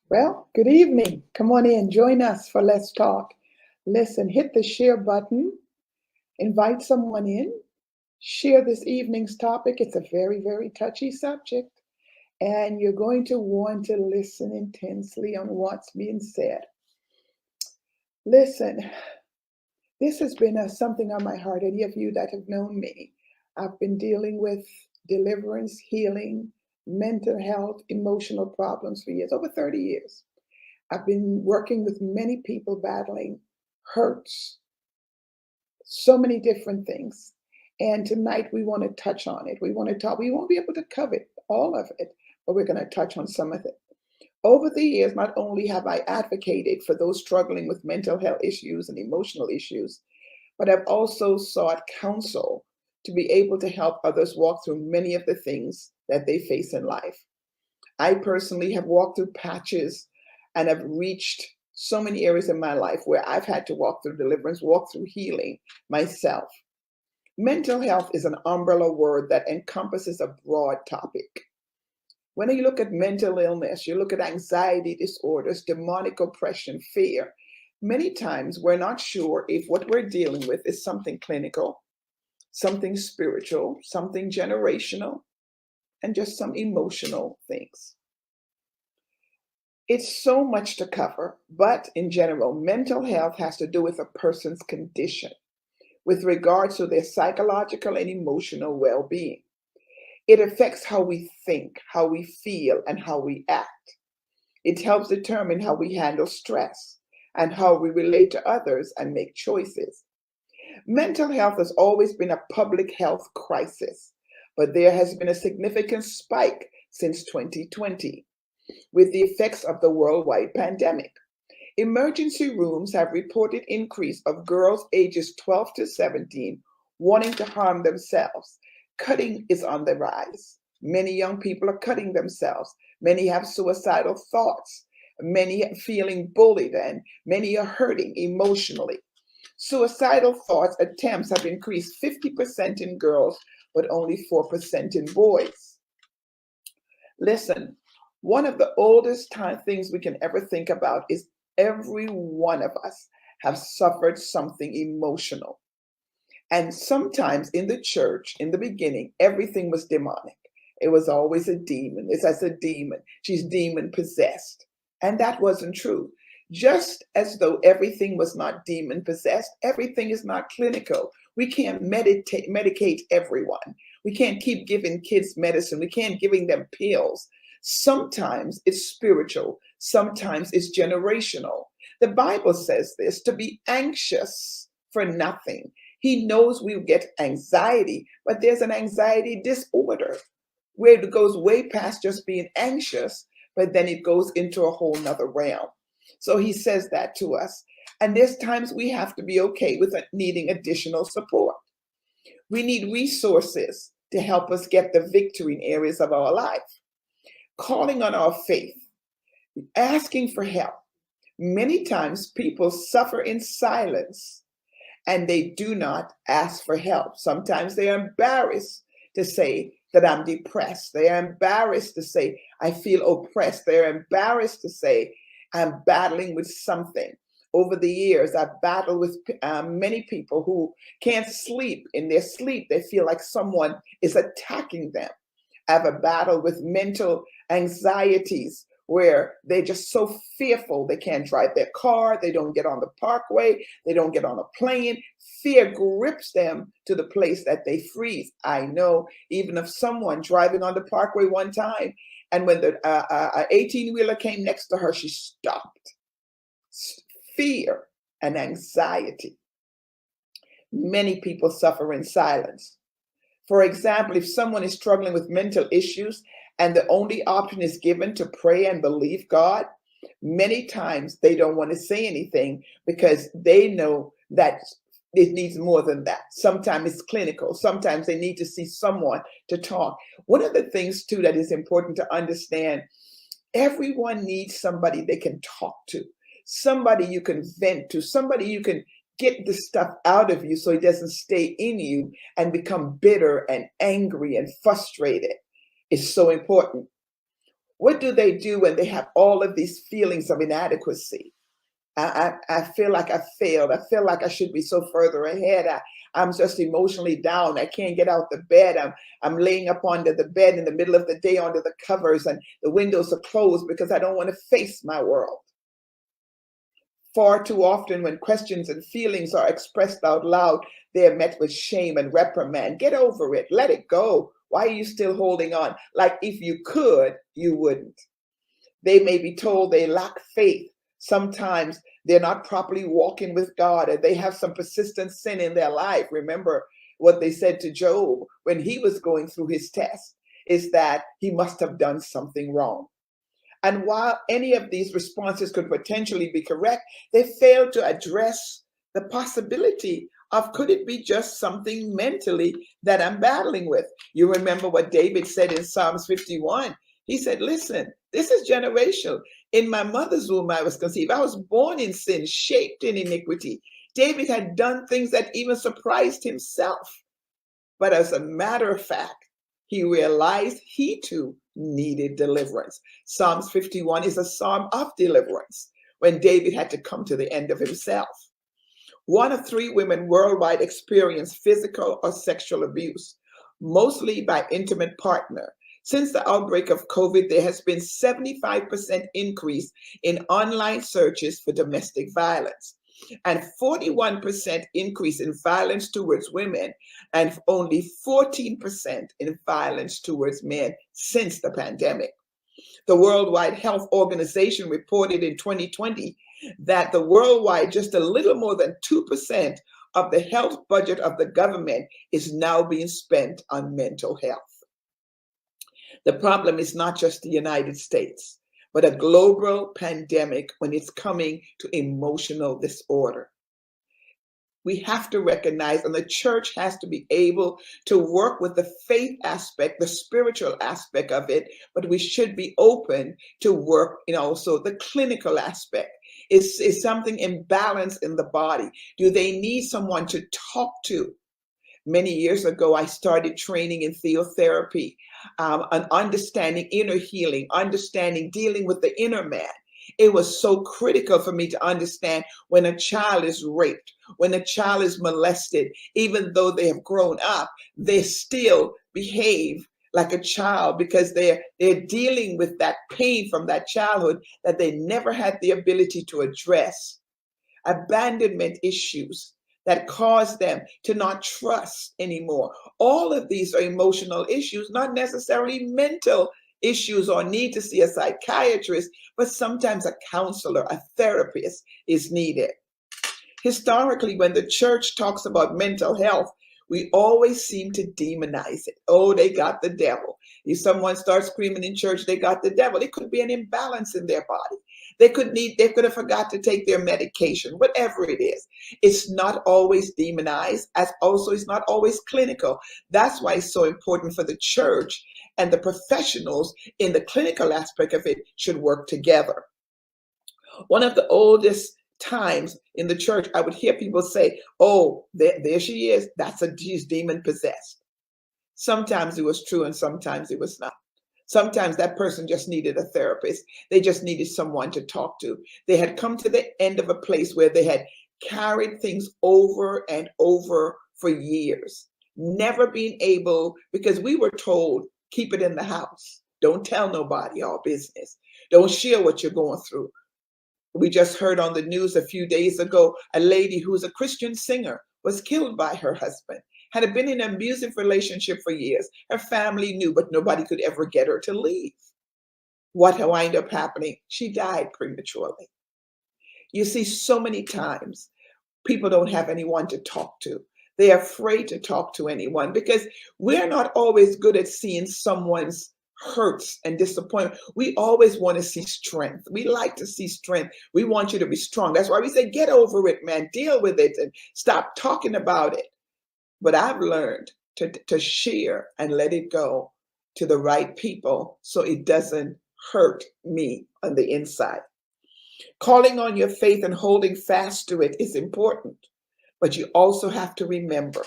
Well, good evening. Come on in, join us for Let's Talk. Listen, hit the share button, invite someone in, share this evening's topic. It's a very, very touchy subject, and you're going to want to listen intensely on what's being said. Listen, this has been something on my heart. Any of you that have known me, I've been dealing with deliverance, healing, mental health, emotional problems for years, over 30 years. I've been working with many people battling hurts, so many different things. And tonight we want to touch on it. We want to talk. We won't be able to cover all of it, but we're going to touch on some of it. Over the years, not only have I advocated for those struggling with mental health issues and emotional issues, but I've also sought counsel to be able to help others walk through many of the things that they face in life. I personally have walked through patches and have reached so many areas in my life where I've had to walk through deliverance, walk through healing myself. Mental health is an umbrella word that encompasses a broad topic. When you look at mental illness, you look at anxiety disorders, demonic oppression, fear. Many times we're not sure if what we're dealing with is something clinical, something spiritual, something generational, and just some emotional things. It's so much to cover, but in general, mental health has to do with a person's condition with regards to their psychological and emotional well being. It affects how we think, how we feel, and how we act. It helps determine how we handle stress and how we relate to others and make choices. Mental health has always been a public health crisis, but there has been a significant spike since 2020 with the effects of the worldwide pandemic. Emergency rooms have reported increase of girls ages 12 to 17 wanting to harm themselves. Cutting is on the rise. Many young people are cutting themselves. Many have suicidal thoughts. Many are feeling bullied and many are hurting emotionally. Suicidal thoughts attempts have increased 50% in girls, but only 4% in boys. Listen, one of the oldest time things we can ever think about is every one of us have suffered something emotional. And sometimes in the church, in the beginning, everything was demonic. It was always a demon. It's as a demon. She's demon possessed. And that wasn't true. Just as though everything was not demon possessed, everything is not clinical. We can't medicate everyone. We can't keep giving kids medicine. We can't giving them pills. Sometimes it's spiritual. Sometimes it's generational. The Bible says this, to be anxious for nothing. He knows we get anxiety, but there's an anxiety disorder where it goes way past just being anxious, but then it goes into a whole nother realm. So he says that to us. And there's times we have to be okay with needing additional support. We need resources to help us get the victory in areas of our life. Calling on our faith, asking for help. Many times people suffer in silence and they do not ask for help. Sometimes they are embarrassed to say that I'm depressed. They are embarrassed to say I feel oppressed. They're embarrassed to say I'm battling with something. Over the years, I've battled with many people who can't sleep. In their sleep, they feel like someone is attacking them. I have a battle with mental anxieties where they're just so fearful they can't drive their car, they don't get on the parkway, they don't get on a plane. Fear grips them to the place that they freeze. I know even of someone driving on the parkway one time, and when the 18-wheeler came next to her, she stopped. Fear and anxiety. Many people suffer in silence. For example, if someone is struggling with mental issues and the only option is given to pray and believe God, many times they don't want to say anything because they know that it needs more than that. Sometimes it's clinical. Sometimes they need to see someone to talk. One of the things, too, that is important to understand, everyone needs somebody they can talk to, somebody you can vent to, somebody you can get the stuff out of you so it doesn't stay in you and become bitter and angry and frustrated. It's so important. What do they do when they have all of these feelings of inadequacy? I feel like I failed. I feel like I should be so further ahead. I'm just emotionally down. I can't get out the bed. I'm laying up under the bed in the middle of the day under the covers, and the windows are closed because I don't want to face my world. Far too often, when questions and feelings are expressed out loud, they are met with shame and reprimand. Get over it. Let it go. Why are you still holding on? Like if you could, you wouldn't. They may be told they lack faith. Sometimes they're not properly walking with God, and they have some persistent sin in their life. Remember what they said to Job when he was going through his test, is that he must have done something wrong. And while any of these responses could potentially be correct, they fail to address the possibility of, could it be just something mentally that I'm battling with? You remember what David said in Psalms 51. He said, listen, this is generational. In my mother's womb, I was conceived. I was born in sin, shaped in iniquity. David had done things that even surprised himself. But as a matter of fact, he realized he too needed deliverance. Psalms 51 is a psalm of deliverance when David had to come to the end of himself. 1 of 3 women worldwide experience physical or sexual abuse, mostly by intimate partner. Since the outbreak of COVID, there has been 75% increase in online searches for domestic violence, and 41% increase in violence towards women, and only 14% in violence towards men since the pandemic. The World Health Organization reported in 2020 that the worldwide, just a little more than 2% of the health budget of the government is now being spent on mental health. The problem is not just the United States, but a global pandemic when it's coming to emotional disorder. We have to recognize, and the church has to be able to work with the faith aspect, the spiritual aspect of it, but we should be open to work in also the clinical aspect. Is something imbalanced in the body? Do they need someone to talk to? Many years ago, I started training in theotherapy, and understanding inner healing, understanding dealing with the inner man. It was so critical for me to understand when a child is raped, when a child is molested, even though they have grown up, they still behave like a child because they're dealing with that pain from that childhood that they never had the ability to address. Abandonment issues that cause them to not trust anymore. All of these are emotional issues, not necessarily mental issues or need to see a psychiatrist, but sometimes a counselor, a therapist is needed. Historically, when the church talks about mental health, we always seem to demonize it. Oh, they got the devil. If someone starts screaming in church, they got the devil. It could be an imbalance in their body. They could have forgot to take their medication, whatever it is. It's not always demonized, as also it's not always clinical. That's why it's so important for the church and the professionals in the clinical aspect of it should work together. One of the oldest times in the church, I would hear people say, oh, there she is. She's demon possessed. Sometimes it was true and sometimes it was not. Sometimes that person just needed a therapist. They just needed someone to talk to. They had come to the end of a place where they had carried things over and over for years, never being able, because we were told, keep it in the house. Don't tell nobody our business. Don't share what you're going through. We just heard on the news a few days ago, a lady who's a Christian singer was killed by her husband. Had been in an abusive relationship for years. Her family knew, but nobody could ever get her to leave. What wound up happening? She died prematurely. You see, so many times people don't have anyone to talk to. They're afraid to talk to anyone because we're not always good at seeing someone's hurts and disappointment. We always want to see strength. We like to see strength. We want you to be strong. That's why we say, get over it, man. Deal with it and stop talking about it. But I've learned to share and let it go to the right people so it doesn't hurt me on the inside. Calling on your faith and holding fast to it is important, but you also have to remember,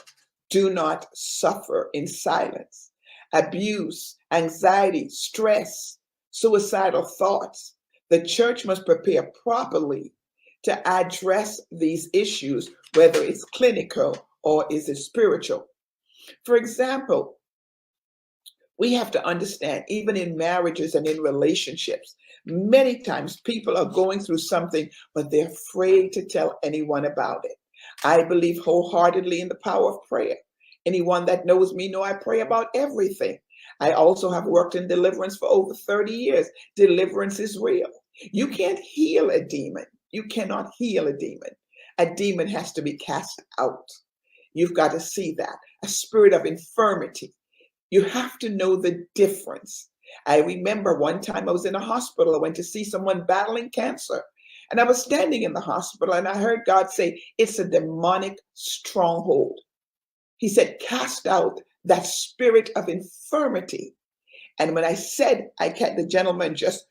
do not suffer in silence. Abuse, anxiety, stress, suicidal thoughts. The church must prepare properly to address these issues, whether it's clinical or is it spiritual. For example, we have to understand, even in marriages and in relationships, many times people are going through something, but they're afraid to tell anyone about it. I believe wholeheartedly in the power of prayer. Anyone that knows me know I pray about everything. I also have worked in deliverance for over 30 years. Deliverance is real. You can't heal a demon. You cannot heal a demon. A demon has to be cast out. You've got to see that. A spirit of infirmity. You have to know the difference. I remember one time I was in a hospital. I went to see someone battling cancer. And I was standing in the hospital and I heard God say, it's a demonic stronghold. He said, cast out that spirit of infirmity. And when I said, the gentleman just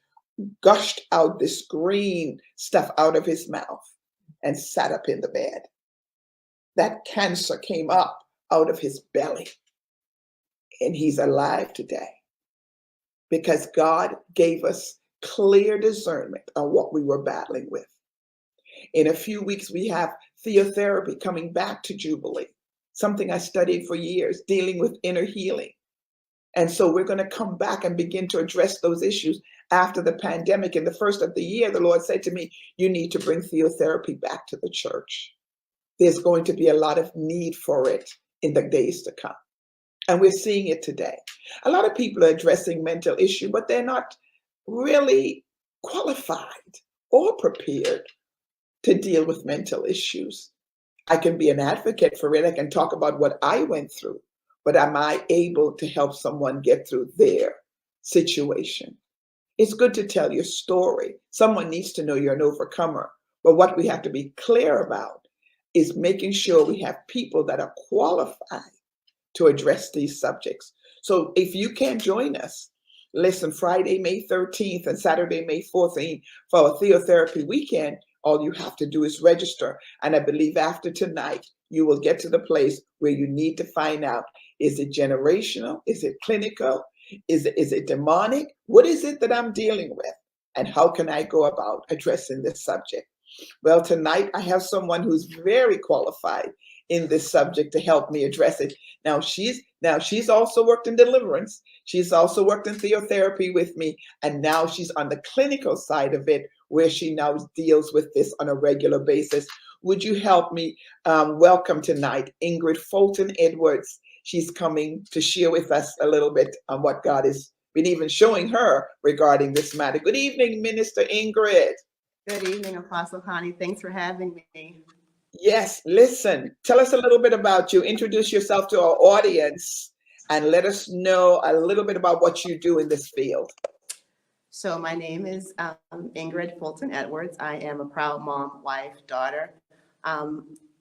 gushed out this green stuff out of his mouth and sat up in the bed. That cancer came up out of his belly. And he's alive today because God gave us clear discernment on what we were battling with. In a few weeks, we have theotherapy coming back to Jubilee, something I studied for years, dealing with inner healing. And so we're going to come back and begin to address those issues after the pandemic. In the first of the year, the Lord said to me, you need to bring theotherapy back to the church. There's going to be a lot of need for it in the days to come. And we're seeing it today. A lot of people are addressing mental issue, but they're not really qualified or prepared to deal with mental issues. I can be an advocate for it. I can talk about what I went through, but am I able to help someone get through their situation? It's good to tell your story. Someone needs to know you're an overcomer. But what we have to be clear about is making sure we have people that are qualified to address these subjects. So if you can't join us, listen, Friday, May 13th and Saturday, May 14th for a theotherapy weekend, all you have to do is register. And I believe after tonight, you will get to the place where you need to find out, is it generational? Is it clinical? Is it demonic? What is it that I'm dealing with? And how can I go about addressing this subject? Well, tonight I have someone who's very qualified in this subject to help me address it. Now she's also worked in deliverance. She's also worked in theotherapy with me. And now she's on the clinical side of it, where she now deals with this on a regular basis. Would you help me welcome tonight Ingrid Fulton Edwards? She's coming to share with us a little bit on what God has been even showing her regarding this matter. Good evening, Minister Ingrid. Good evening, Apostle Connie. Thanks for having me. Yes, listen, tell us a little bit about you. Introduce yourself to our audience and let us know a little bit about what you do in this field. So my name is Ingrid Fulton Edwards. I am a proud mom, wife, daughter,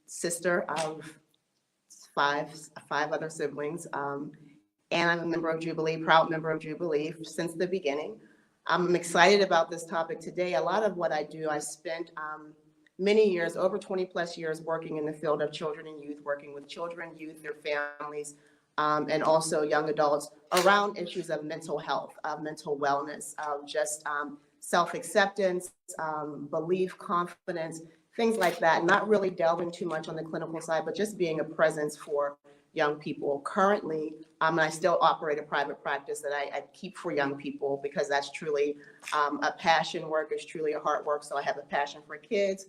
sister of five other siblings, and I'm a member of Jubilee, proud member of Jubilee since the beginning. I'm excited about this topic today. A lot of what I do, I spent many years, over 20 plus years, working in the field of children and youth, working with children, youth, their families, and also young adults around issues of mental health, mental wellness, just self-acceptance, belief, confidence, things like that. Not really delving too much on the clinical side, but just being a presence for young people. Currently, I still operate a private practice that I keep for young people because that's truly a passion work. It's truly a heart work. So I have a passion for kids,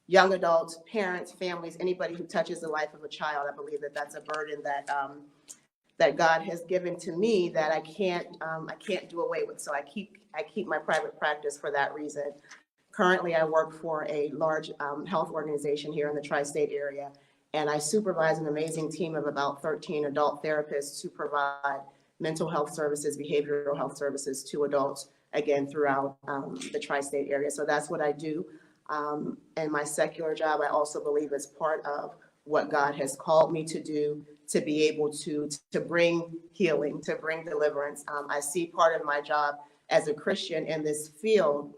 young adults, parents, families, anybody who touches the life of a child. I believe that that's a burden that God has given to me that I can't do away with. So I keep my private practice for that reason. Currently, I work for a large health organization here in the tri-state area, and I supervise an amazing team of about 13 adult therapists who provide mental health services, behavioral health services to adults, again, throughout the tri-state area. So that's what I do. And my secular job, I also believe, is part of what God has called me to do, to be able to bring healing, to bring deliverance. I see part of my job as a Christian in this field,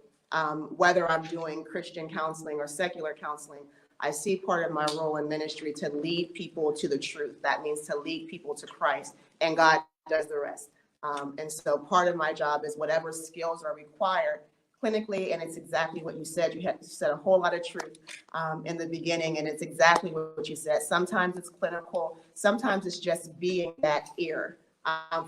whether I'm doing Christian counseling or secular counseling, I see part of my role in ministry to lead people to the truth. That means to lead people to Christ, and God does the rest. And so part of my job is whatever skills are required clinically, and it's exactly what you said. You said a whole lot of truth in the beginning, and it's exactly what you said. Sometimes it's clinical, sometimes it's just being that ear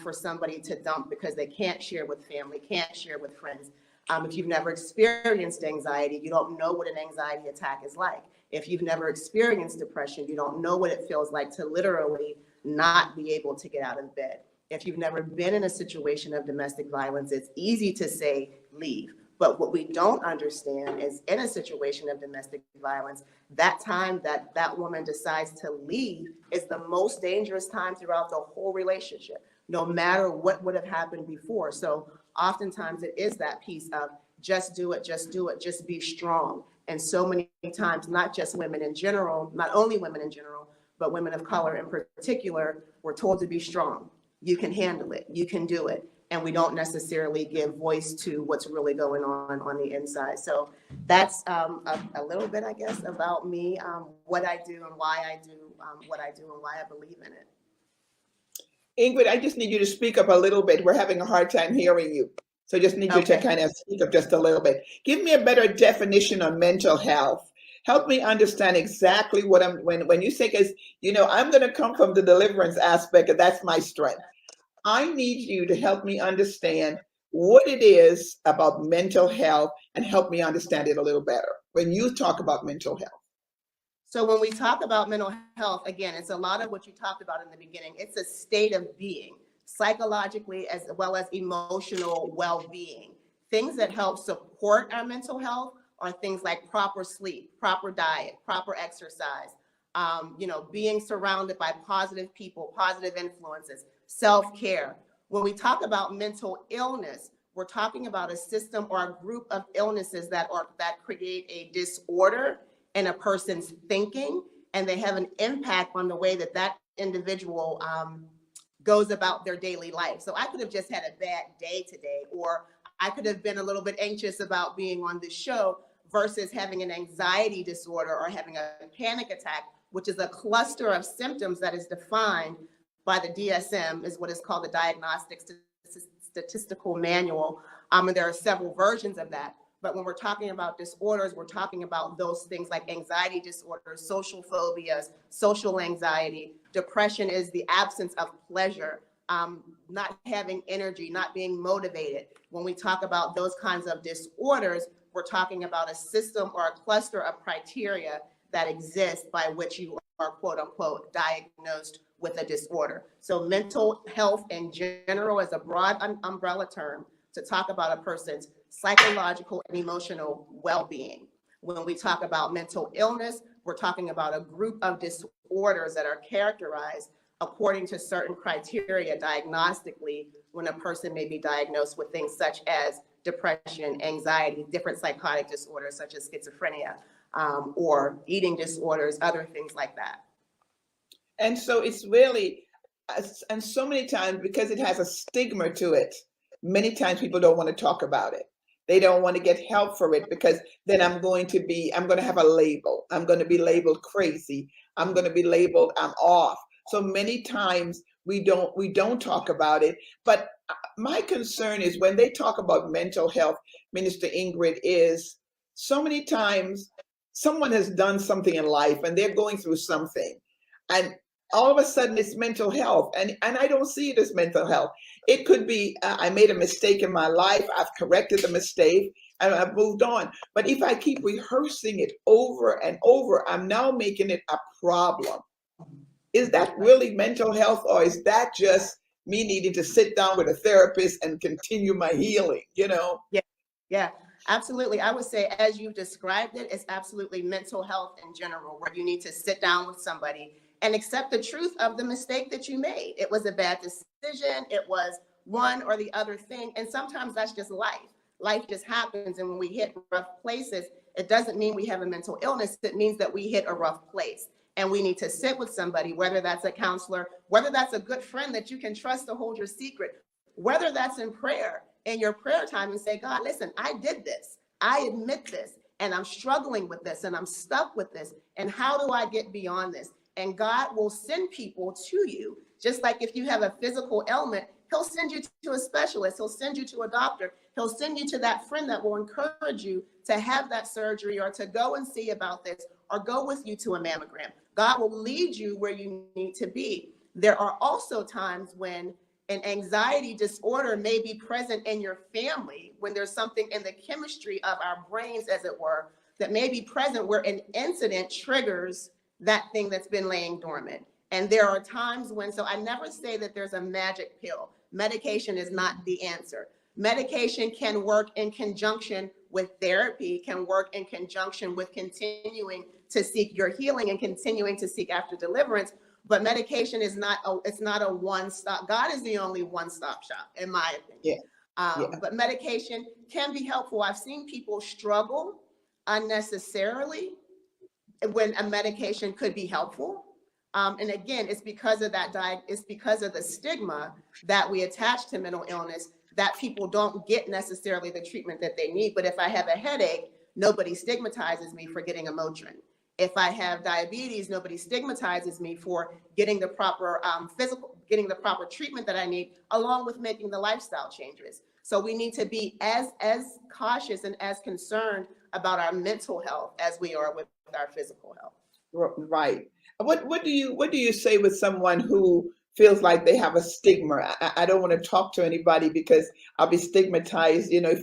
for somebody to dump because they can't share with family, can't share with friends. If you've never experienced anxiety, you don't know what an anxiety attack is like. If you've never experienced depression, you don't know what it feels like to literally not be able to get out of bed. If you've never been in a situation of domestic violence, it's easy to say leave. But what we don't understand is in a situation of domestic violence, that time that that woman decides to leave is the most dangerous time throughout the whole relationship, no matter what would have happened before. So oftentimes it is that piece of just do it, just be strong. And so many times, not just women in general, not only women in general, but women of color in particular, we're told to be strong. You can handle it, you can do it. And we don't necessarily give voice to what's really going on the inside. So that's a little bit, I guess, about me, what I do and why I do what I do and why I believe in it. Ingrid, I just need you to speak up a little bit. We're having a hard time hearing you. So just need you to kind of speak up just a little bit. Give me a better definition on mental health. Help me understand exactly what when you say, because, I'm going to come from the deliverance aspect, and that's my strength. I need you to help me understand what it is about mental health and help me understand it a little better when you talk about mental health. So when we talk about mental health, again, it's a lot of what you talked about in the beginning. It's a state of being, psychologically as well as emotional well-being. Things that help support our mental health are things like proper sleep, proper diet, proper exercise, being surrounded by positive people, positive influences, self-care. When we talk about mental illness, we're talking about a system or a group of illnesses that create a disorder in a person's thinking, and they have an impact on the way that individual goes about their daily life. So I could have just had a bad day today, or I could have been a little bit anxious about being on this show versus having an anxiety disorder or having a panic attack, which is a cluster of symptoms that is defined by the DSM, is what is called the Diagnostic Statistical Manual. And there are several versions of that. But when we're talking about disorders, we're talking about those things like anxiety disorders, social phobias, social anxiety. Depression is the absence of pleasure, not having energy, not being motivated. When we talk about those kinds of disorders, we're talking about a system or a cluster of criteria that exist by which you are, quote unquote, diagnosed with a disorder. So mental health in general is a broad umbrella term to talk about a person's psychological and emotional well-being. When we talk about mental illness, we're talking about a group of disorders that are characterized according to certain criteria diagnostically, when a person may be diagnosed with things such as depression, anxiety, different psychotic disorders such as schizophrenia, or eating disorders, other things like that. And so it's really, and so many times, because it has a stigma to it, many times people don't want to talk about it. They don't want to get help for it because then I'm going to have a label. I'm going to be labeled crazy. I'm going to be labeled I'm off. So many times we don't talk about it. But my concern is when they talk about mental health, Minister Ingrid, is so many times someone has done something in life and they're going through something, and all of a sudden it's mental health, and I don't see it as mental health. It could be I made a mistake in my life, I've corrected the mistake, and I've moved on. But if I keep rehearsing it over and over, I'm now making it a problem. Is that really mental health, or is that just me needing to sit down with a therapist and continue my healing, Yeah, absolutely. I would say, as you described it, it's absolutely mental health in general, where you need to sit down with somebody and accept the truth of the mistake that you made. It was a bad decision. It was one or the other thing. And sometimes that's just life. Life just happens. And when we hit rough places, it doesn't mean we have a mental illness. It means that we hit a rough place. And we need to sit with somebody, whether that's a counselor, whether that's a good friend that you can trust to hold your secret, whether that's in prayer, in your prayer time, and say, God, listen, I did this. I admit this, and I'm struggling with this, and I'm stuck with this. And how do I get beyond this? And God will send people to you. Just like if you have a physical ailment, He'll send you to a specialist. He'll send you to a doctor. He'll send you to that friend that will encourage you to have that surgery or to go and see about this or go with you to a mammogram. God will lead you where you need to be. There are also times when an anxiety disorder may be present in your family, when there's something in the chemistry of our brains, as it were, that may be present where an incident triggers that thing that's been laying dormant. And there are times when, so I never say that there's a magic pill. Medication is not the answer. Medication can work in conjunction with therapy, can work in conjunction with continuing to seek your healing and continuing to seek after deliverance. But medication is not it's not a one-stop. God is the only one-stop shop, in my opinion. But medication can be helpful. I've seen people struggle unnecessarily when a medication could be helpful. And again, it's because of it's because of the stigma that we attach to mental illness that people don't get necessarily the treatment that they need. But if I have a headache, nobody stigmatizes me for getting a Motrin. If I have diabetes, nobody stigmatizes me for getting the proper getting the proper treatment that I need, along with making the lifestyle changes. So we need to be as cautious and as concerned about our mental health as we are with our physical health. Right. What do you say with someone who feels like they have a stigma? I don't want to talk to anybody because I'll be stigmatized. You know,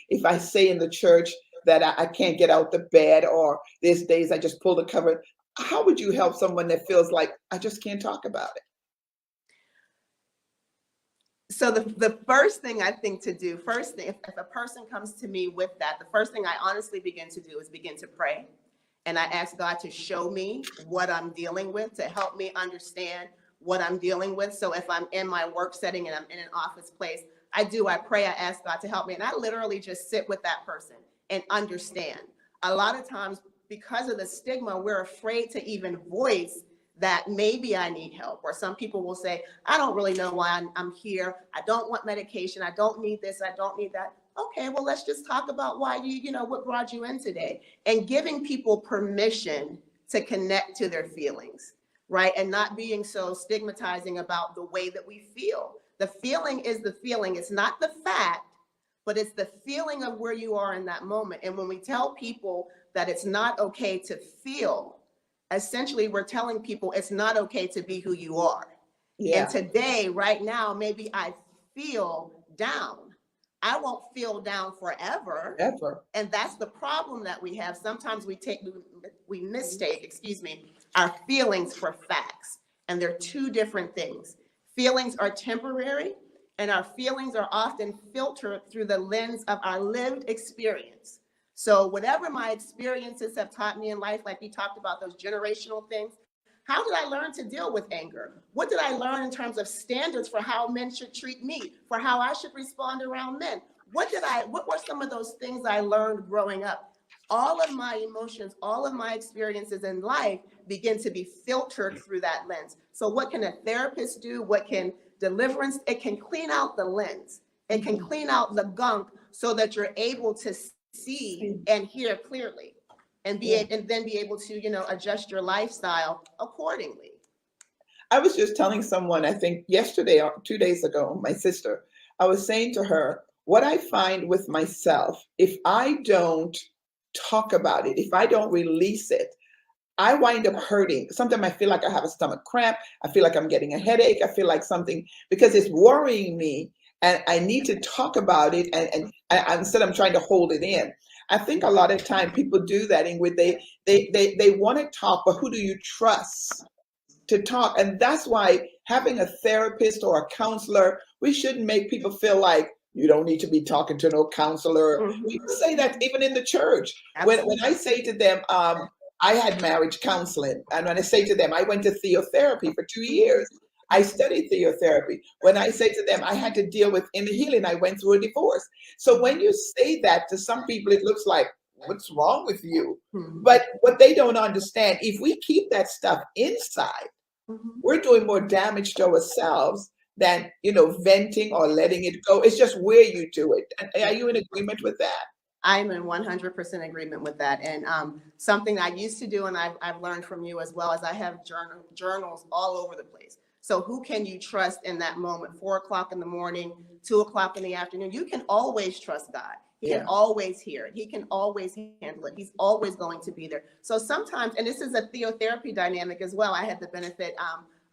if I say in the church that I can't get out the bed, or there's days I just pull the cover. How would you help someone that feels like I just can't talk about it? So the first thing I think to do, if a person comes to me with that, the first thing I honestly begin to do is begin to pray. And I ask God to show me what I'm dealing with, to help me understand what I'm dealing with. So if I'm in my work setting and I'm in an office place, I pray, I ask God to help me. And I literally just sit with that person and understand. A lot of times, because of the stigma, we're afraid to even voice that maybe I need help. Or some people will say, I don't really know why I'm here. I don't want medication. I don't need this. I don't need that. Okay, well, let's just talk about why what brought you in today, and giving people permission to connect to their feelings, right? And not being so stigmatizing about the way that we feel. The feeling is the feeling. It's not the fact, but it's the feeling of where you are in that moment. And when we tell people that it's not okay to feel, essentially we're telling people it's not okay to be who you are. Yeah. And today, right now, maybe I feel down. I won't feel down forever. Ever. And that's the problem that we have. Sometimes we mistake, our feelings for facts. And they're two different things. Feelings are temporary, and our feelings are often filtered through the lens of our lived experience. So whatever my experiences have taught me in life, like we talked about those generational things, how did I learn to deal with anger? What did I learn in terms of standards for how men should treat me, for how I should respond around men? What were some of those things I learned growing up? All of my emotions, all of my experiences in life begin to be filtered through that lens. So what can a therapist do? What can deliverance? It can clean out the lens. It can clean out the gunk so that you're able to see and hear clearly. And then be able to, adjust your lifestyle accordingly. I was just telling someone, I think yesterday or 2 days ago, my sister, I was saying to her, what I find with myself, if I don't talk about it, if I don't release it, I wind up hurting. Sometimes I feel like I have a stomach cramp. I feel like I'm getting a headache. I feel like something, because it's worrying me, and I need to talk about it. And instead I'm trying to hold it in. I think a lot of time people do that, and they want to talk, but who do you trust to talk? And that's why having a therapist or a counselor, we shouldn't make people feel like you don't need to be talking to no counselor. Mm-hmm. We say that even in the church. When I say to them, I had marriage counseling, and when I say to them, I went to theotherapy for 2 years. I studied theotherapy. When I say to them, I had to deal with inner healing, I went through a divorce. So when you say that to some people, it looks like, what's wrong with you? Mm-hmm. But what they don't understand, if we keep that stuff inside, we're doing more damage to ourselves than, venting or letting it go. It's just where you do it. Are you in agreement with that? I'm in 100% agreement with that. And something I used to do, and I've learned from you as well, is I have journals all over the place. So who can you trust in that moment? 4 o'clock in the morning, 2 o'clock in the afternoon. You can always trust God. He can Yeah. always hear it. He can always handle it. He's always going to be there. So sometimes, and this is a theotherapy dynamic as well. I had the benefit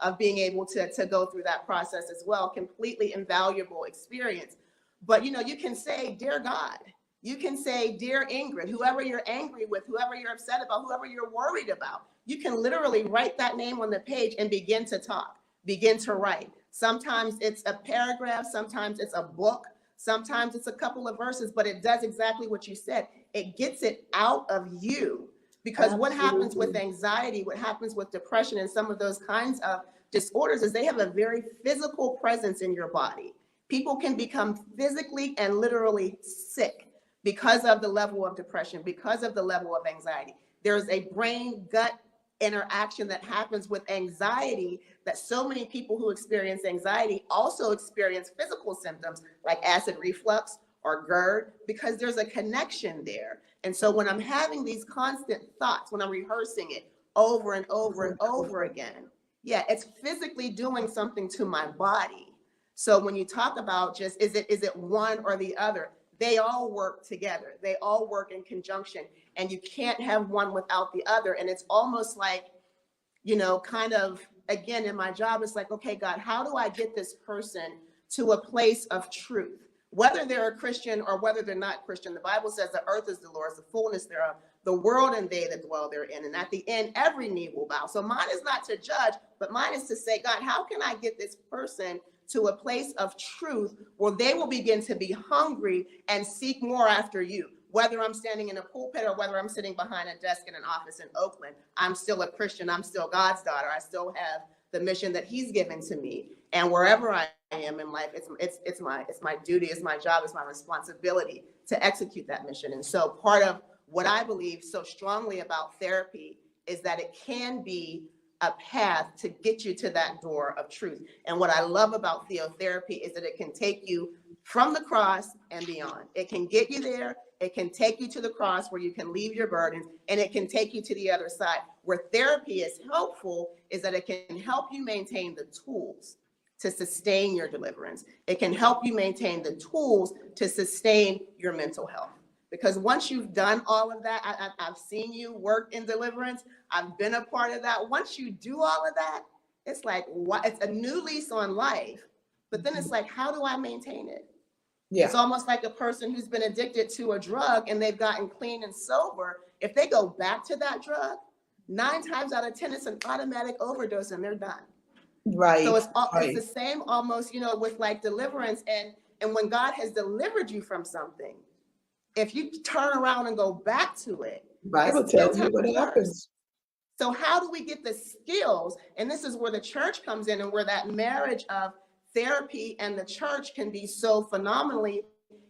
of being able to go through that process as well. Completely invaluable experience. But you can say, "Dear God." You can say, "Dear Ingrid," whoever you're angry with, whoever you're upset about, whoever you're worried about. You can literally write that name on the page and begin to talk, begin to write. Sometimes it's a paragraph, sometimes it's a book, sometimes it's a couple of verses, but it does exactly what you said. It gets it out of you. Because what happens with Absolutely. anxiety, what happens with depression and some of those kinds of disorders is they have a very physical presence in your body. People can become physically and literally sick because of the level of depression, because of the level of anxiety. There's a brain gut interaction that happens with anxiety that so many people who experience anxiety also experience physical symptoms like acid reflux or GERD, because there's a connection there. And so when I'm having these constant thoughts, when I'm rehearsing it over and over and over again, yeah, it's physically doing something to my body. So when you talk about just, is it one or the other? They all work together. They all work in conjunction, and you can't have one without the other. And it's almost like, kind of, again, in my job, it's like, okay, God, how do I get this person to a place of truth? Whether they're a Christian or whether they're not Christian, the Bible says the earth is the Lord's, the fullness thereof, the world and they that dwell therein. And at the end, every knee will bow. So mine is not to judge, but mine is to say, God, how can I get this person to a place of truth where they will begin to be hungry and seek more after you? Whether I'm standing in a pulpit or whether I'm sitting behind a desk in an office in Oakland, I'm still a Christian. I'm still God's daughter. I still have the mission that He's given to me. And wherever I am in life, it's my duty, it's my job, it's my responsibility to execute that mission. And so part of what I believe so strongly about therapy is that it can be a path to get you to that door of truth. And what I love about theotherapy is that it can take you from the cross and beyond. It can get you there. It can take you to the cross where you can leave your burdens, and it can take you to the other side. Where therapy is helpful is that it can help you maintain the tools to sustain your deliverance. It can help you maintain the tools to sustain your mental health. Because once you've done all of that, I've seen you work in deliverance. I've been a part of that. Once you do all of that, it's like, what? It's a new lease on life. But then it's like, how do I maintain it? Yeah. It's almost like a person who's been addicted to a drug and they've gotten clean and sober. If they go back to that drug, 9 times out of 10, it's an automatic overdose and they're done. Right. So it's Right. the same almost, with like deliverance. And when God has delivered you from something, if you turn around and go back to it, Bible it's 10 tells you times what worse. happens. So how do we get the skills? And this is where the church comes in, and where that marriage of therapy and the church can be so phenomenally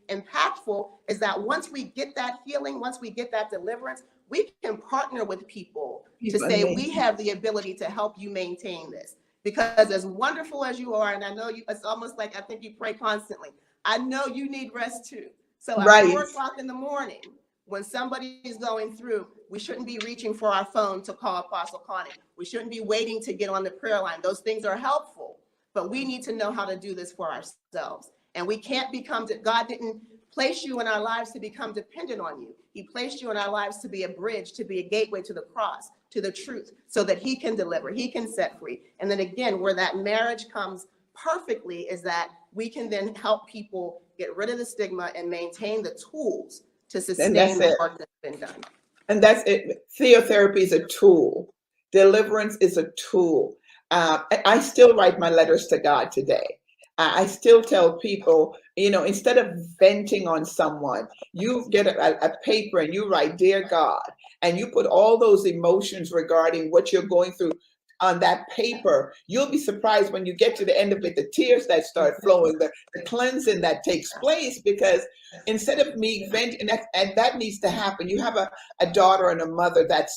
impactful, is that once we get that healing, once we get that deliverance, we can partner with people to say, we have the ability to help you maintain this. Because as wonderful as you are, and I know you, it's almost like I think you pray constantly. I know you need rest too. So at 4 o'clock in the morning, when somebody is going through, we shouldn't be reaching for our phone to call Apostle Connie. We shouldn't be waiting to get on the prayer line. Those things are helpful, but we need to know how to do this for ourselves. And we can't become, God didn't place you in our lives to become dependent on you. He placed you in our lives to be a bridge, to be a gateway to the cross, to the truth, so that He can deliver, He can set free. And then again, where that marriage comes perfectly is that we can then help people get rid of the stigma and maintain the tools to sustain the work that's been done. And that's it. Theotherapy is a tool. Deliverance is a tool. I still write my letters to God today. I still tell people, instead of venting on someone, you get a paper and you write, "Dear God," and you put all those emotions regarding what you're going through on that paper. You'll be surprised when you get to the end of it, the tears that start flowing, the cleansing that takes place, because instead of me venting, and that needs to happen. You have a daughter and a mother that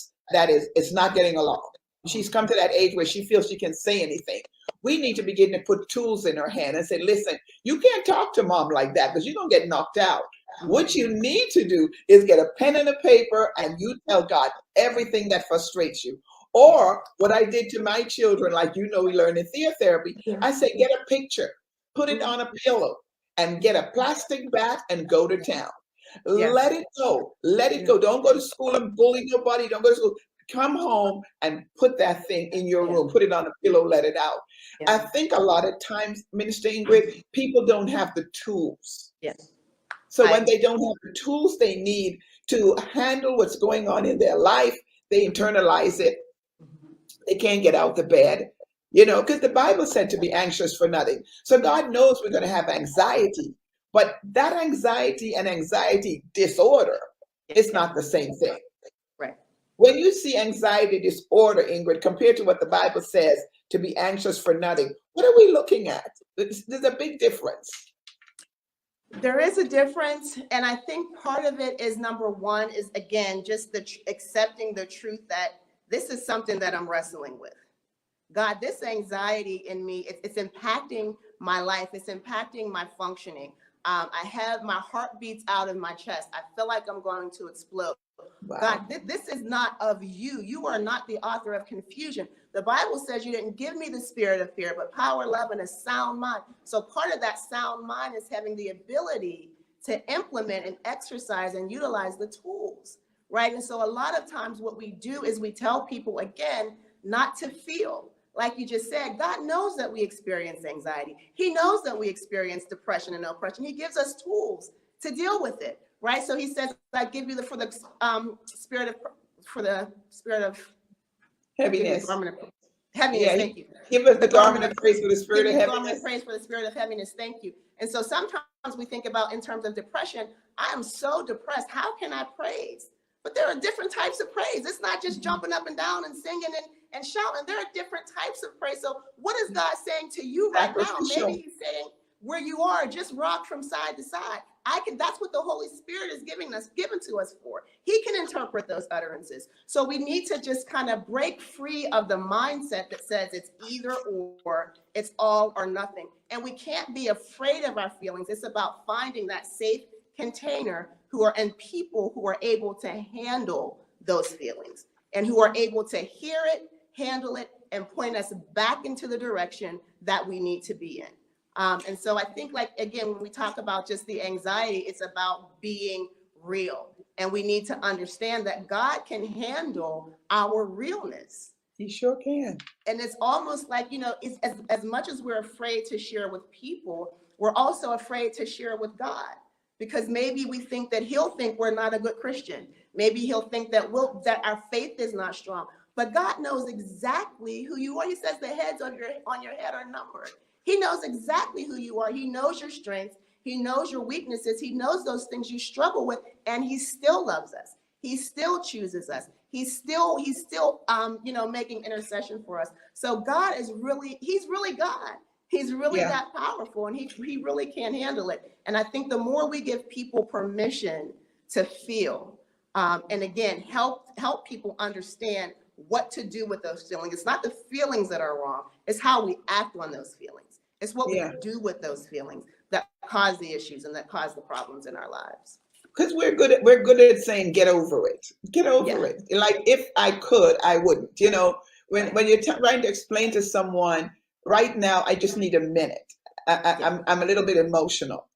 is not getting along. She's come to that age where she feels she can say anything. We need to begin to put tools in her hand and say, "Listen, you can't talk to mom like that because you're going to get knocked out. What you need to do is get a pen and a paper and you tell God everything that frustrates you. Or what I did to my children, like we learn in therapy, Yeah. I say, get a picture, put it Mhm. on a pillow, and get a plastic bat and go to town. Yes. Let it go. Let it Yeah. go. Don't go to school and bully nobody. Don't go to school. Come home and put that thing in your Yeah. room. Put it on a pillow, let it out. I Yeah. think a lot of times, Minister Ingrid, people don't have the tools. Yes. So I when agree. they don't have the tools they need to handle what's going on in their life, they internalize it. Mhm. They can't get out the bed, because the Bible said to be anxious for nothing. So God knows we're going to have anxiety, but that anxiety and anxiety disorder is Yeah. not the same thing. Right. When you see anxiety disorder, Ingrid, compared to what the Bible says to be anxious for nothing, what are we looking at? There's a big difference. There is a difference, and I think part of it is, number one, is again just accepting the truth that this is something that I'm wrestling with. God, this anxiety in me, it's impacting my life. It's impacting my functioning. I have my heart beats out of my chest. I feel like I'm going to explode. God, Wow. this is not of you. You are not the author of confusion. The Bible says you didn't give me the spirit of fear, but power, love, and a sound mind. So part of that sound mind is having the ability to implement and exercise and utilize the tools, right? And so a lot of times what we do is we tell people, again, not to feel. Like you just said, God knows that we experience anxiety. He knows that we experience depression and oppression. He gives us tools to deal with it, right? So he says, "I give you for the spirit of give you the Heaviness. garment of heaviness." Yeah. Thank you. Give us The the garment garment of of praise for the spirit give of you the garment of heaviness. praise for the spirit of heaviness. Thank you. And so sometimes we think about in terms of depression. I am so depressed. How can I praise? But there are different types of praise. It's not just jumping up and down and singing and shouting. There are different types of praise. So what is God saying to you right now? Maybe Sacrificial. he's saying where you are, just rock from side to side. That's what the Holy Spirit is given to us for. He can interpret those utterances. So we need to just kind of break free of the mindset that says it's either or, it's all or nothing. And we can't be afraid of our feelings. It's about finding that safe container and people who are able to handle those feelings and who are able to hear it, handle it, and point us back into the direction that we need to be in. And so I think, like, again, when we talk about just the anxiety, it's about being real. And we need to understand that God can handle our realness. He sure can. And it's almost like, it's, as much as we're afraid to share with people, we're also afraid to share with God. Because maybe we think that he'll think we're not a good Christian. Maybe he'll think that that our faith is not strong. But God knows exactly who you are. He says the heads on your head are numbered. He knows exactly who you are. He knows your strengths. He knows your weaknesses. He knows those things you struggle with, and he still loves us. He still chooses us. He's still making intercession for us. So God he's really God. He's really Yeah. that powerful, and he really can handle it. And I think the more we give people permission to feel, and again, help people understand what to do with those feelings. It's not the feelings that are wrong. It's how we act on those feelings. It's what we Yeah. do with those feelings that cause the issues and that cause the problems in our lives. Because we're good at saying get over it. Get over Yeah. it. Like if I could, I wouldn't. When you're trying to explain to someone right now, I just need a minute. I'm a little bit emotional.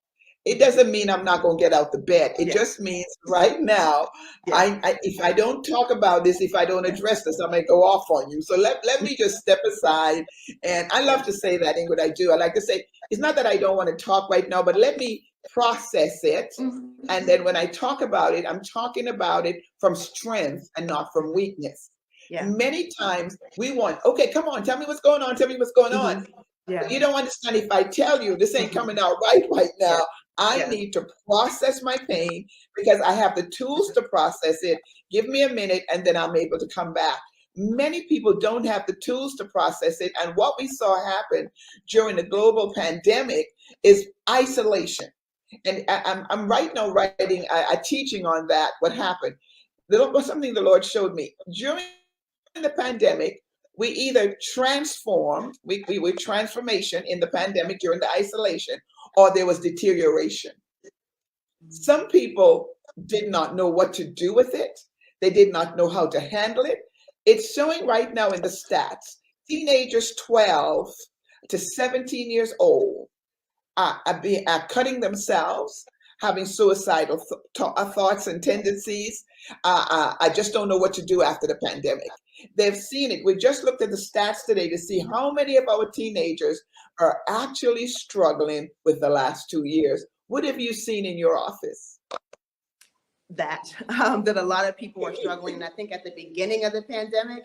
It doesn't mean I'm not going to get out the bed. It Yeah. just means right now, Yeah. if I don't talk about this, if I don't address this, I may go off on you. So let me just step aside. And I love to say that, Ingrid, I do. I like to say, it's not that I don't want to talk right now, but let me process it. Mhm. And then when I talk about it, I'm talking about it from strength and not from weakness. Yeah. Many times we want, okay, come on, tell me what's going on. Tell me what's going on. Mhm. Yeah. You don't understand if I tell you this ain't Mhm. coming out right now. Yeah. I Yeah. need to process my pain because I have the tools to process it. Give me a minute and then I'm able to come back. Many people don't have the tools to process it. And what we saw happen during the global pandemic is isolation. And I'm right now writing a teaching on that, what happened. Something the Lord showed me. During the pandemic, we either transformed, we were transformation in the pandemic during the isolation, or there was deterioration. Some people did not know what to do with it. They did not know how to handle it. It's showing right now in the stats, teenagers 12 to 17 years old are cutting themselves, having suicidal thoughts and tendencies. I just don't know what to do after the pandemic. They've seen it. We just looked at the stats today to see how many of our teenagers are actually struggling with the last 2 years. What have you seen in your office? That a lot of people are struggling. And I think at the beginning of the pandemic,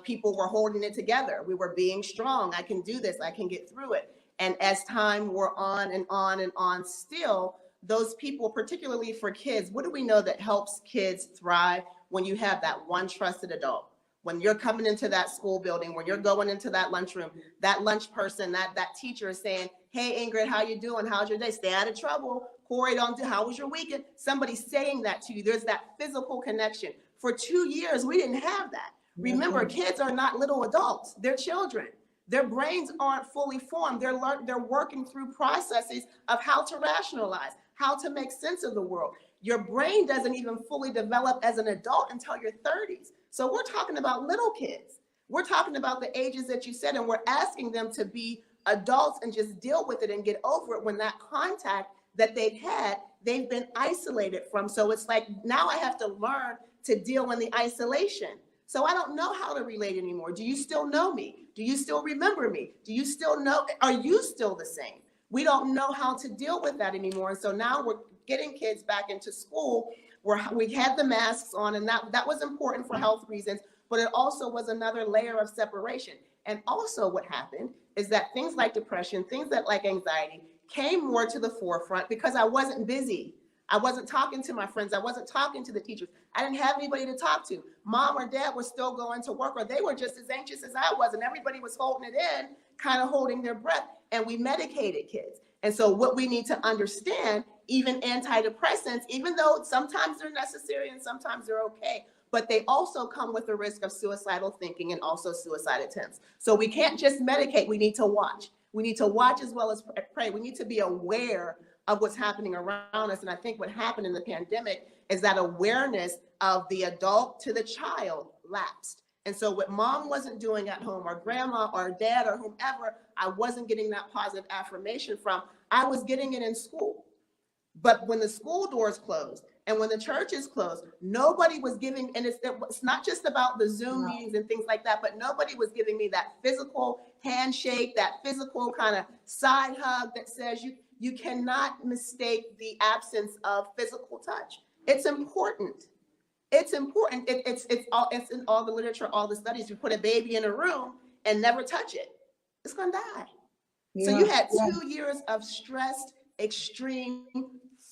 people were holding it together. We were being strong. I can do this. I can get through it. And as time wore on and on and on, still, those people, particularly for kids, what do we know that helps kids thrive? When you have that one trusted adult, when you're coming into that school building, when you're going into that lunchroom, that lunch person, that teacher is saying, hey, Ingrid, how you doing? How's your day? Stay out of trouble. Corey, don't do, how was your weekend? Somebody's saying that to you. There's that physical connection. For 2 years, we didn't have that. Remember, kids are not little adults. They're children. Their brains aren't fully formed. They're working through processes of how to rationalize, how to make sense of the world. Your brain doesn't even fully develop as an adult until your 30s. So we're talking about little kids. We're talking about the ages that you said, and we're asking them to be adults and just deal with it and get over it when that contact that they've had, they've been isolated from. So it's like, now I have to learn to deal in the isolation. So I don't know how to relate anymore. Do you still know me? Do you still remember me? Do you still know? Are you still the same? We don't know how to deal with that anymore. And so now we're getting kids back into school where we had the masks on, and that was important for health reasons, but it also was another layer of separation. And also what happened is that things like depression, things that like anxiety came more to the forefront because I wasn't busy. I wasn't talking to my friends. I wasn't talking to the teachers. I didn't have anybody to talk to. Mom or dad were still going to work, or they were just as anxious as I was, and everybody was holding it in, kind of holding their breath, and we medicated kids. And so what we need to understand, even antidepressants, even though sometimes they're necessary and sometimes they're okay, but they also come with the risk of suicidal thinking and also suicide attempts. So we can't just medicate. We need to watch. We need to watch as well as pray. We need to be aware of what's happening around us. And I think what happened in the pandemic is that awareness of the adult to the child lapsed. And so what mom wasn't doing at home, or grandma or dad or whomever, I wasn't getting that positive affirmation from. I was getting it in school. But when the school doors closed and when the churches closed, nobody was giving, and it's not just about the Zoom meetings and things like that, but nobody was giving me that physical handshake, that physical kind of side hug that says you cannot mistake the absence of physical touch. It's important. It's important. It's in all the literature, all the studies. You put a baby in a room and never touch it, it's gonna die. Yeah. So you had 2 years of stressed, extreme,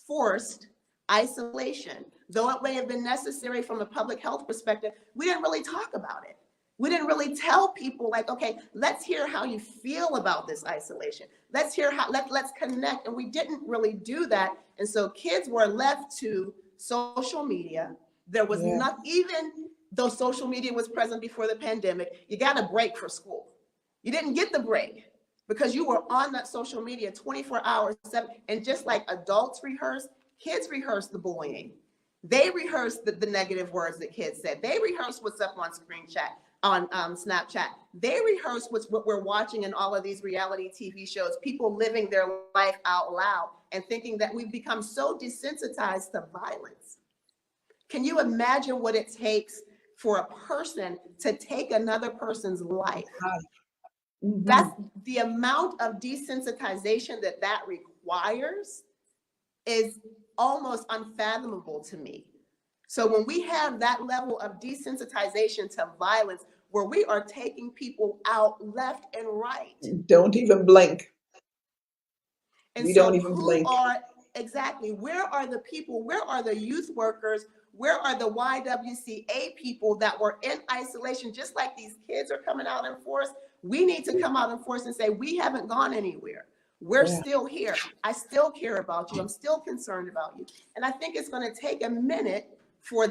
forced isolation. Though it may have been necessary from a public health perspective, we didn't really talk about it. We didn't really tell people, like, okay, let's hear how you feel about this isolation. Let's hear how, let's connect. And we didn't really do that. And so kids were left to social media. There was not, even though social media was present before the pandemic, you got a break for school. You didn't get the break because you were on that social media 24 hours, 7, and just like adults rehearse, kids rehearse the bullying. They rehearse the negative words that kids said. They rehearse what's up on screen chat, on Snapchat. They rehearse what we're watching in all of these reality TV shows, people living their life out loud and thinking that we've become so desensitized to violence. Can you imagine what it takes for a person to take another person's life? Mm-hmm. That's the amount of desensitization that requires is almost unfathomable to me. So when we have that level of desensitization to violence, where we are taking people out left and right. Don't even blink. And we so don't even blink. Exactly, where are the people, where are the youth workers, where are the YWCA people that were in isolation, just like these kids are coming out in force? We need to come out in force and say, we haven't gone anywhere. We're still here. I still care about you. I'm still concerned about you. And I think it's going to take a minute for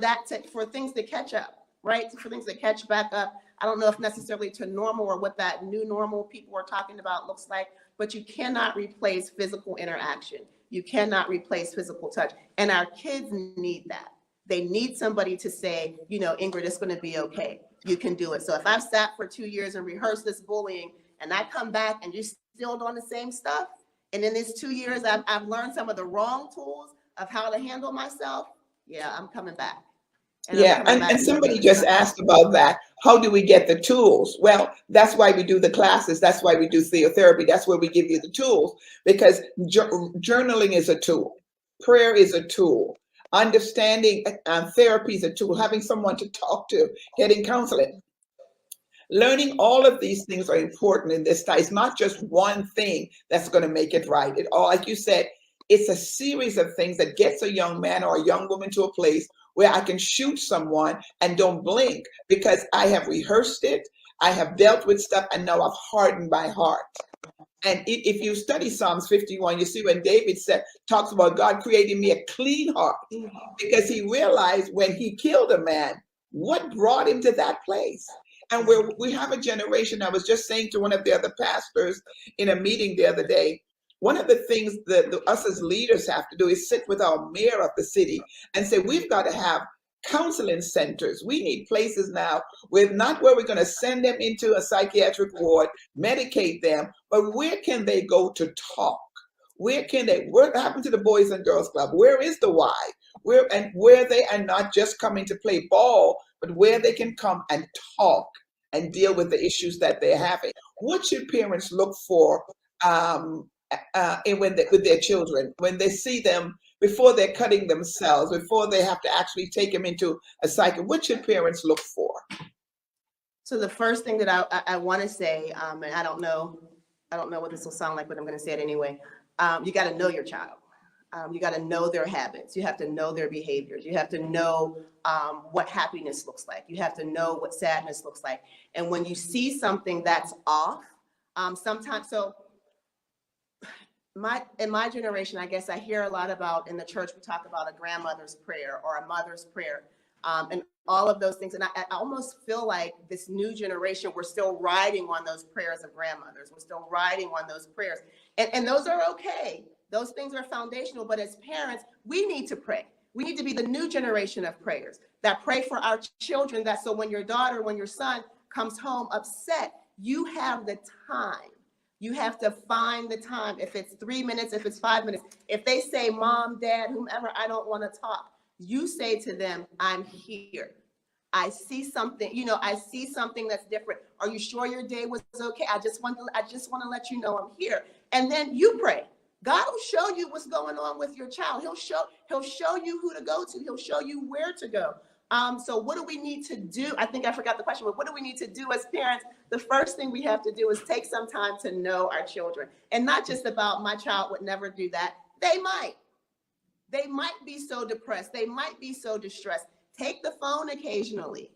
for things to catch up, right? For things to catch back up. I don't know if necessarily to normal or what that new normal people are talking about looks like, but you cannot replace physical interaction. You cannot replace physical touch. And our kids need that. They need somebody to say, you know, Ingrid, it's going to be okay. You can do it. So if I've sat for 2 years and rehearsed this bullying and I come back and you're still doing the same stuff, and in these 2 years, I've learned some of the wrong tools of how to handle myself, yeah, I'm coming back. And I'm Yeah, coming and back to somebody better just stuff. asked about that. How do we get the tools? Well, that's why we do the classes. That's why we do theotherapy. That's where we give you the tools, because journaling is a tool, prayer is a tool, understanding therapy is a tool, having someone to talk to, getting counseling. Learning all of these things are important in this time. It's not just one thing that's going to make it right. It all, like you said, it's a series of things that gets a young man or a young woman to a place where I can shoot someone and don't blink because I have rehearsed it, I have dealt with stuff, and now I've hardened my heart. And if you study Psalms 51, you see when David said, talks about God creating me a clean heart, because he realized when he killed a man, what brought him to that place. And where we have a generation, I was just saying to one of the other pastors in a meeting the other day, one of the things that us as leaders have to do is sit with our mayor of the city and say, we've got to have counseling centers. We need places now where not where we're going to send them into a psychiatric ward, medicate them, but where can they go to talk? Where can they, what happened to the Boys and Girls Club? Where is the why? Where they are not just coming to play ball, but where they can come and talk and deal with the issues that they're having. What should parents look for with their children when they see them before they're cutting themselves, before they have to actually take them into a cycle? What should parents look for? So the first thing that I want to say, and I don't know what this will sound like, but I'm going to say it anyway. You got to know your child. You got to know their habits. You have to know their behaviors. You have to know what happiness looks like. You have to know what sadness looks like. And when you see something that's off, sometimes, so in my generation, I guess I hear a lot about, in the church, we talk about a grandmother's prayer or a mother's prayer, and all of those things. And I almost feel like this new generation, we're still riding on those prayers of grandmothers. We're still riding on those prayers. And those are okay. Those things are foundational. But as parents, we need to pray. We need to be the new generation of prayers that pray for our children, that so when your daughter, when your son comes home upset, you have the time. You have to find the time. If it's 3 minutes, if it's 5 minutes, if they say, Mom, Dad, whomever, I don't want to talk, you say to them, I'm here. I see something, I see something that's different. Are you sure your day was okay? I just want to let you know I'm here. And then you pray. God will show you what's going on with your child. He'll show you who to go to. He'll show you where to go. So what do we need to do? I think I forgot the question, but what do we need to do as parents? The first thing we have to do is take some time to know our children, and not just about my child would never do that. They might be so depressed. They might be so distressed. Take the phone occasionally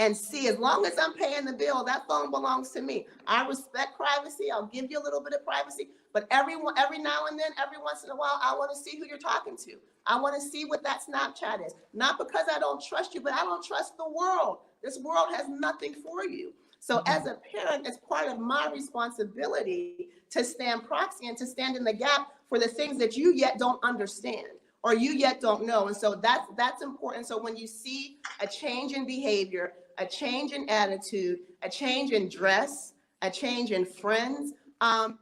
and see, as long as I'm paying the bill, that phone belongs to me. I respect privacy. I'll give you a little bit of privacy, but every now and then, every once in a while, I want to see who you're talking to. I want to see what that Snapchat is. Not because I don't trust you, but I don't trust the world. This world has nothing for you. So as a parent, it's part of my responsibility to stand proxy and to stand in the gap for the things that you yet don't understand or you yet don't know. And so that's important. So when you see a change in behavior, a change in attitude, a change in dress, a change in friends,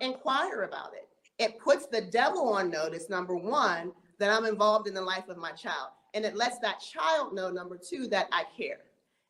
inquire about it. It puts the devil on notice, number one, that I'm involved in the life of my child. And it lets that child know, number two, that I care.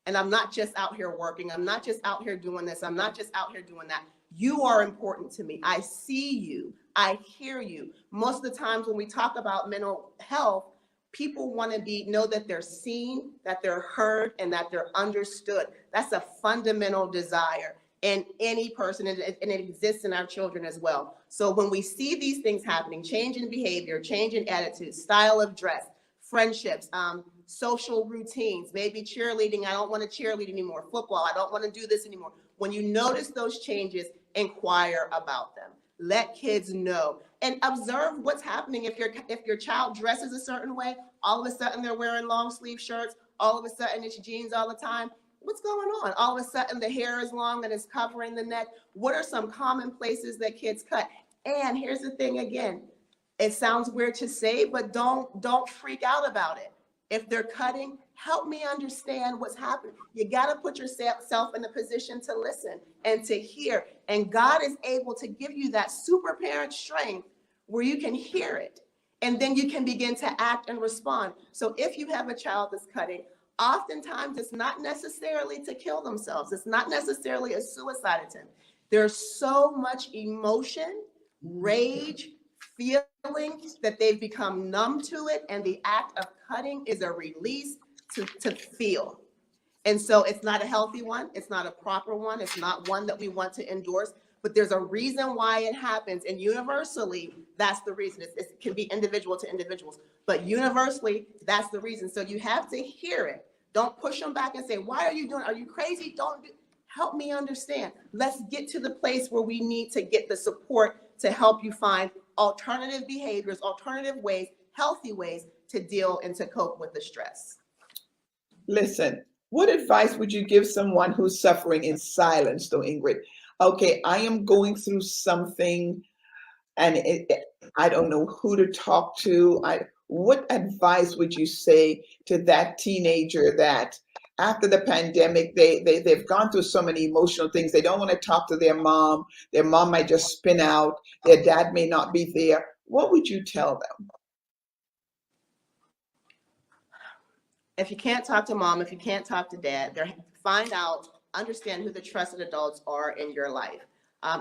And I'm not just out here working. I'm not just out here doing this. I'm not just out here doing that. You are important to me. I see you. I hear you. Most of the times when we talk about mental health, people want to know that they're seen, that they're heard, and that they're understood. That's a fundamental desire in any person, and it exists in our children as well. So when we see these things happening, change in behavior, change in attitude, style of dress, friendships, social routines, maybe cheerleading, I don't want to cheerlead anymore, football, I don't want to do this anymore. When you notice those changes, inquire about them. Let kids know and observe what's happening. If your child dresses a certain way, all of a sudden they're wearing long sleeve shirts, all of a sudden it's jeans all the time. What's going on? All of a sudden the hair is long and it's covering the neck. What are some common places that kids cut? And here's the thing again, it sounds weird to say, but don't freak out about it. If they're cutting, help me understand what's happening. You got to put yourself in a position to listen and to hear. And God is able to give you that super parent strength where you can hear it. And then you can begin to act and respond. So if you have a child that's cutting, oftentimes it's not necessarily to kill themselves. It's not necessarily a suicide attempt. There's so much emotion, rage, feelings that they've become numb to it. And the act of cutting is a release to feel. And so it's not a healthy one. It's not a proper one. It's not one that we want to endorse. But there's a reason why it happens. And universally, that's the reason. It can be individual to individuals. But universally, that's the reason. So you have to hear it. Don't push them back and say, why are you doing it? Are you crazy? Don't do. Help me understand. Let's get to the place where we need to get the support to help you find alternative behaviors, alternative ways, healthy ways to deal and to cope with the stress. Listen, what advice would you give someone who's suffering in silence, though, Ingrid? Okay, I am going through something and I don't know who to talk to. What advice would you say to that teenager that after the pandemic, they've gone through so many emotional things. They don't want to talk to their mom. Their mom might just spin out. Their dad may not be there. What would you tell them? If you can't talk to mom, if you can't talk to dad, find out, understand who the trusted adults are in your life.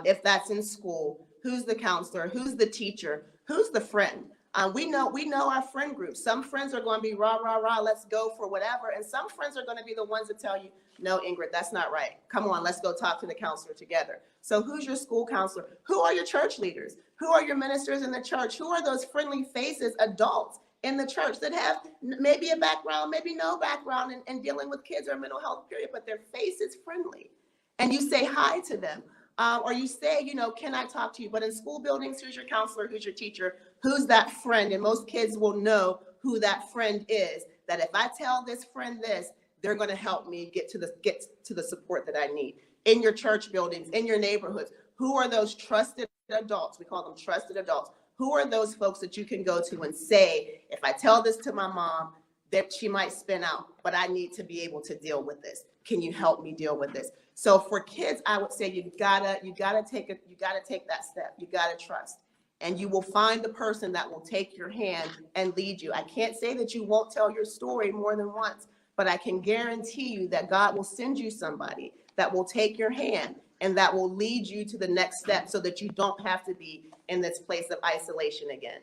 If that's in school, who's the counselor, who's the teacher, who's the friend? We know our friend group. Some friends are going to be rah, rah, rah, let's go for whatever. And some friends are going to be the ones that tell you, no, Ingrid, that's not right. Come on, let's go talk to the counselor together. So who's your school counselor? Who are your church leaders? Who are your ministers in the church? Who are those friendly faces, adults in the church that have maybe a background, maybe no background in dealing with kids or mental health, period, but their face is friendly. And you say hi to them. Or you say, can I talk to you? But in school buildings, who's your counselor? Who's your teacher? Who's that friend? And most kids will know who that friend is, that if I tell this friend this, they're going to help me get to the support that I need. In your church buildings, in your neighborhoods, who are those trusted adults? We call them trusted adults. Who are those folks that you can go to and say, if I tell this to my mom, that she might spin out, but I need to be able to deal with this. Can you help me deal with this? So for kids, I would say you gotta take that step. You gotta trust, and you will find the person that will take your hand and lead you. I can't say that you won't tell your story more than once, but I can guarantee you that God will send you somebody that will take your hand and that will lead you to the next step, so that you don't have to be in this place of isolation again.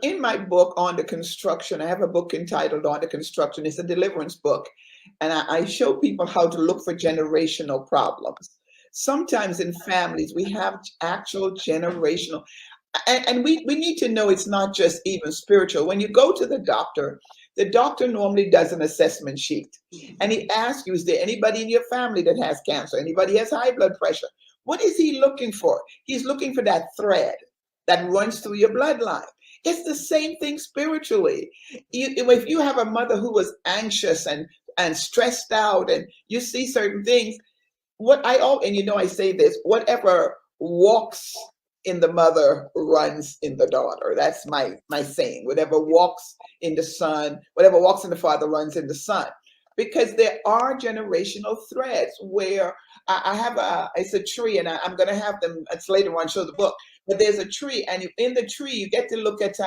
In my book on the construction, I have a book entitled On the Construction. It's a deliverance book. And I show people how to look for generational problems. Sometimes in families, we have actual generational, and we need to know it's not just even spiritual. When you go to the doctor normally does an assessment sheet. And he asks you, is there anybody in your family that has cancer? Anybody has high blood pressure? What is he looking for? He's looking for that thread that runs through your bloodline. It's the same thing spiritually. If you have a mother who was anxious and stressed out, and you see certain things, I say this, whatever walks in the mother runs in the daughter. That's my saying. Whatever walks in the son, whatever walks in the father runs in the son. Because there are generational threads where I have it's a tree, and I'm going to have them, it's later on, show the book, but there's a tree, and in the tree, you get to look at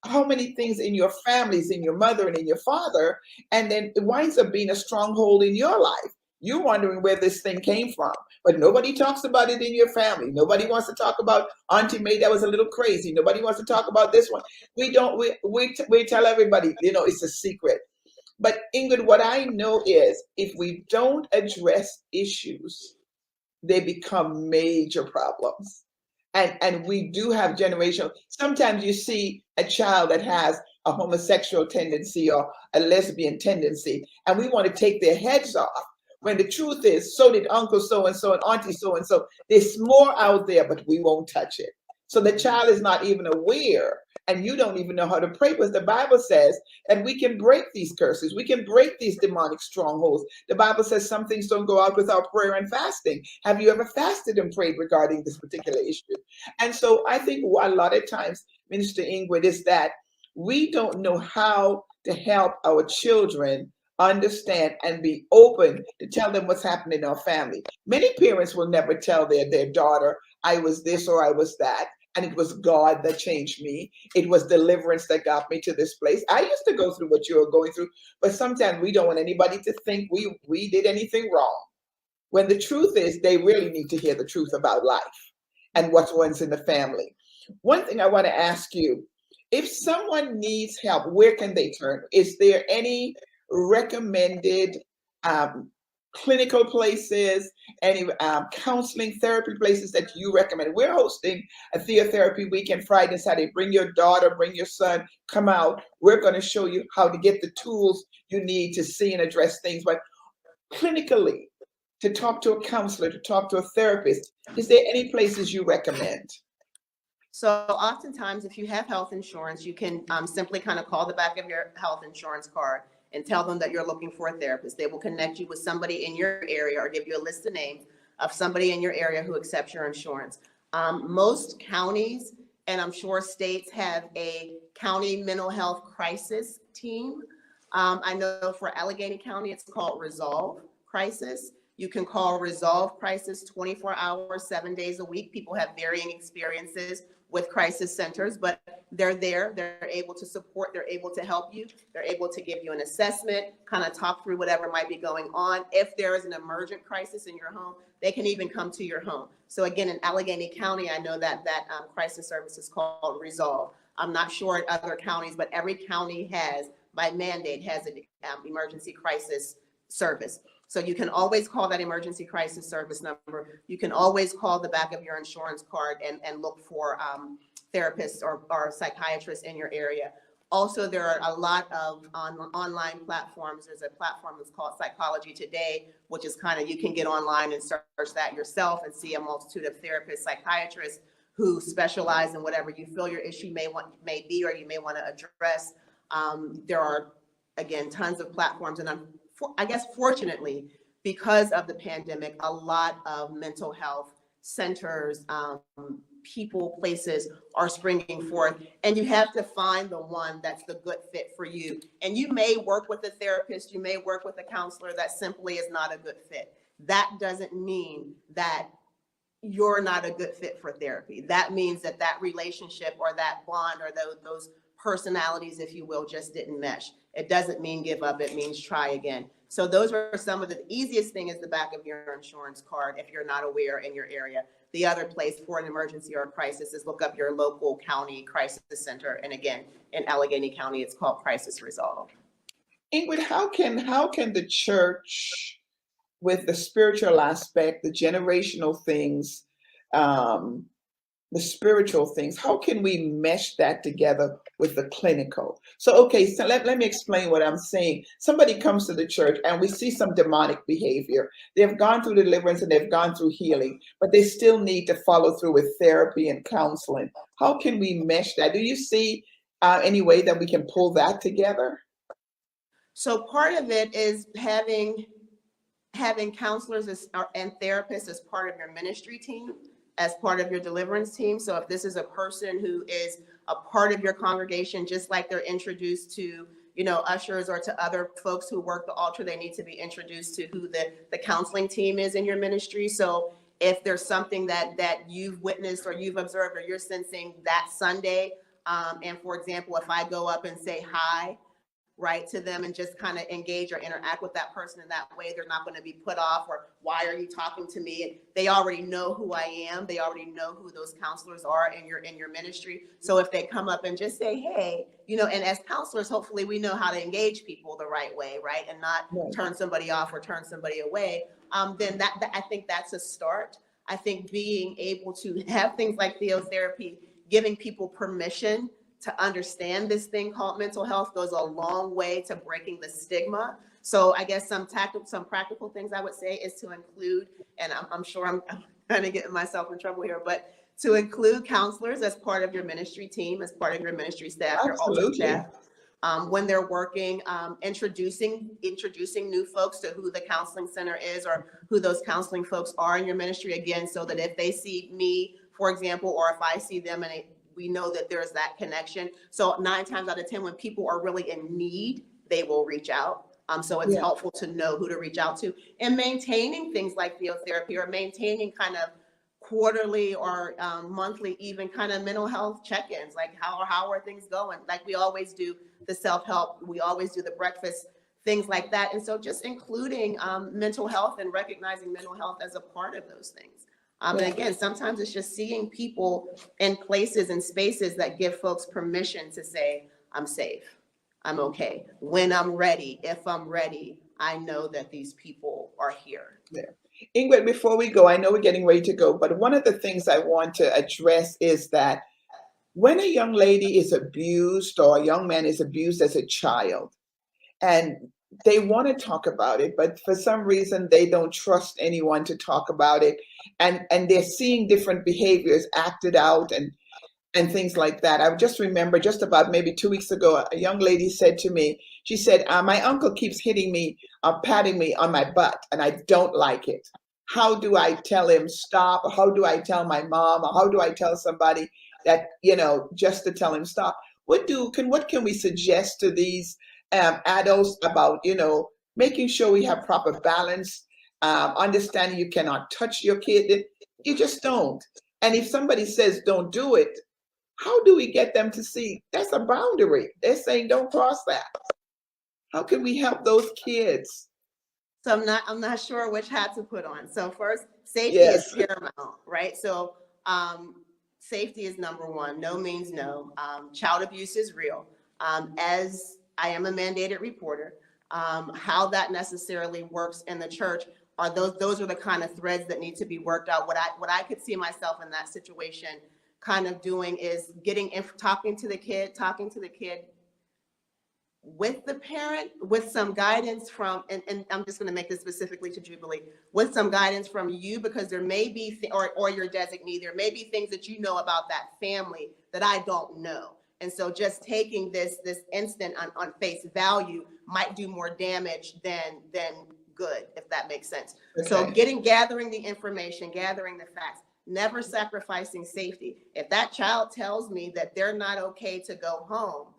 how many things in your families, in your mother and in your father, and then it winds up being a stronghold in your life. You're wondering where this thing came from, but nobody talks about it in your family. Nobody wants to talk about Auntie May that was a little crazy. Nobody wants to talk about this one. We tell everybody, it's a secret. But Ingrid, what I know is if we don't address issues, they become major problems. And we do have generational. Sometimes you see a child that has a homosexual tendency or a lesbian tendency, and we want to take their heads off. When the truth is, so did Uncle so-and-so and Auntie so-and-so. There's more out there, but we won't touch it. So the child is not even aware, and you don't even know how to pray, because the Bible says that we can break these curses. We can break these demonic strongholds. The Bible says some things don't go out without prayer and fasting. Have you ever fasted and prayed regarding this particular issue? And so I think a lot of times, Minister Ingrid, is that we don't know how to help our children understand and be open to tell them what's happening in our family. Many parents will never tell their daughter, I was this or I was that, and it was God that changed me. It was deliverance that got me to this place. I used to go through what you were going through, but sometimes we don't want anybody to think we did anything wrong. When the truth is, they really need to hear the truth about life and what runs in the family. One thing I want to ask you, if someone needs help, where can they turn? Is there any recommended um, clinical places, any counseling therapy places that you recommend? We're hosting a theotherapy weekend Friday and Saturday. Bring your daughter, bring your son, come out. We're going to show you how to get the tools you need to see and address things. But clinically, to talk to a counselor, to talk to a therapist, is there any places you recommend? So oftentimes, if you have health insurance, you can simply kind of call the back of your health insurance card and tell them that you're looking for a therapist. They will connect you with somebody in your area or give you a list of names of somebody in your area who accepts your insurance. Most counties, and I'm sure states, have a county mental health crisis team. I know for Allegheny County, it's called Resolve Crisis. You can call Resolve Crisis 24 hours, 7 days a week. People have varying experiences with crisis centers, but they're there. They're able to support. They're able to help you. They're able to give you an assessment, kind of talk through whatever might be going on. If there is an emergent crisis in your home, they can even come to your home. So again, in Allegheny County, I know that crisis service is called Resolve. I'm not sure in other counties, but every county has, by mandate, has an emergency crisis service. So you can always call that emergency crisis service number. You can always call the back of your insurance card and look for therapists or psychiatrists in your area. Also, there are a lot of online platforms. There's a platform that's called Psychology Today, which is kind of, you can get online and search that yourself and see a multitude of therapists, psychiatrists who specialize in whatever you feel your issue may be or you may want to address. There are, again, tons of platforms, and I guess fortunately, because of the pandemic, a lot of mental health centers, people, places are springing forth, and you have to find the one that's the good fit for you. And you may work with a therapist, you may work with a counselor that simply is not a good fit. That doesn't mean that you're not a good fit for therapy. That means that relationship or that bond or those personalities, if you will, just didn't mesh. It doesn't mean give up. It means try again. So those are some of the easiest thing is the back of your insurance card if you're not aware in your area. The other place for an emergency or a crisis is look up your local county crisis center. And again, in Allegheny County, it's called Crisis Resolve. Ingrid, how can the church, with the spiritual aspect, the generational things, the spiritual things, how can we mesh that together with the clinical? So, okay, so let me explain what I'm saying. Somebody comes to the church and we see some demonic behavior. They've gone through deliverance and they've gone through healing, but they still need to follow through with therapy and counseling. How can we mesh that? Do you see any way that we can pull that together? So part of it is having counselors and therapists as part of your ministry team, as part of your deliverance team. So if this is a person who is a part of your congregation, just like they're introduced to, ushers or to other folks who work the altar, they need to be introduced to who the counseling team is in your ministry. So if there's something that you've witnessed or you've observed or you're sensing that Sunday, and for example, if I go up and say hi, right, to them and just kind of engage or interact with that person in that way, they're not going to be put off or why are you talking to me? And they already know who I am. They already know who those counselors are in your ministry. So if they come up and just say, hey, and as counselors, hopefully we know how to engage people the right way, right, and not turn somebody off or turn somebody away. Then that I think that's a start. I think being able to have things like theotherapy, giving people permission to understand this thing called mental health goes a long way to breaking the stigma. So I guess some practical things I would say is to include, and I'm sure I'm kind of getting myself in trouble here, but to include counselors as part of your ministry team, as part of your ministry staff, your altar staff. When they're working, introducing new folks to who the counseling center is or who those counseling folks are in your ministry, again, so that if they see me, for example, or if I see them and we know that there's that connection. So 9 times out of 10, when people are really in need, they will reach out. So it's Yeah. helpful to know who to reach out to, and maintaining things like therapy, or maintaining kind of quarterly or monthly, even kind of mental health check-ins, like how are things going? Like we always do the self-help, we always do the breakfast, things like that. And so just including mental health and recognizing mental health as a part of those things. And Yeah. again, sometimes it's just seeing people in places and spaces that give folks permission to say, I'm safe, I'm okay. When I'm ready, if I'm ready, I know that these people are here. Yeah. Ingrid, before we go, I know we're getting ready to go, but one of the things I want to address is that when a young lady is abused or a young man is abused as a child, and they want to talk about it, but for some reason they don't trust anyone to talk about it, and they're seeing different behaviors acted out, and things like that. I just remember just about maybe 2 weeks ago, a young lady said to me, she said, my uncle keeps hitting me, patting me on my butt, and I don't like it. How do I tell him stop? How do I tell my mom? Or how do I tell somebody that, just to tell him stop? What can we suggest to these adults about, making sure we have proper balance, understanding you cannot touch your kid. You just don't. And if somebody says don't do it, how do we get them to see that's a boundary? They're saying don't cross that. How can we help those kids? So I'm not sure which hat to put on. So first, safety is Yes. paramount, right? So safety is number one. No means no. Child abuse is real. As I am a mandated reporter, how that necessarily works in the church are those are the kind of threads that need to be worked out. What I could see myself in that situation kind of doing is talking to the kid with the parent, with some guidance from, and I'm just going to make this specifically to Jubilee, with some guidance from you, because there may be, or your designee, there may be things that you know about that family that I don't know. And so just taking this instant on face value might do more damage than good, if that makes sense. Okay. So gathering the information, gathering the facts, never sacrificing safety. If that child tells me that they're not okay to go home,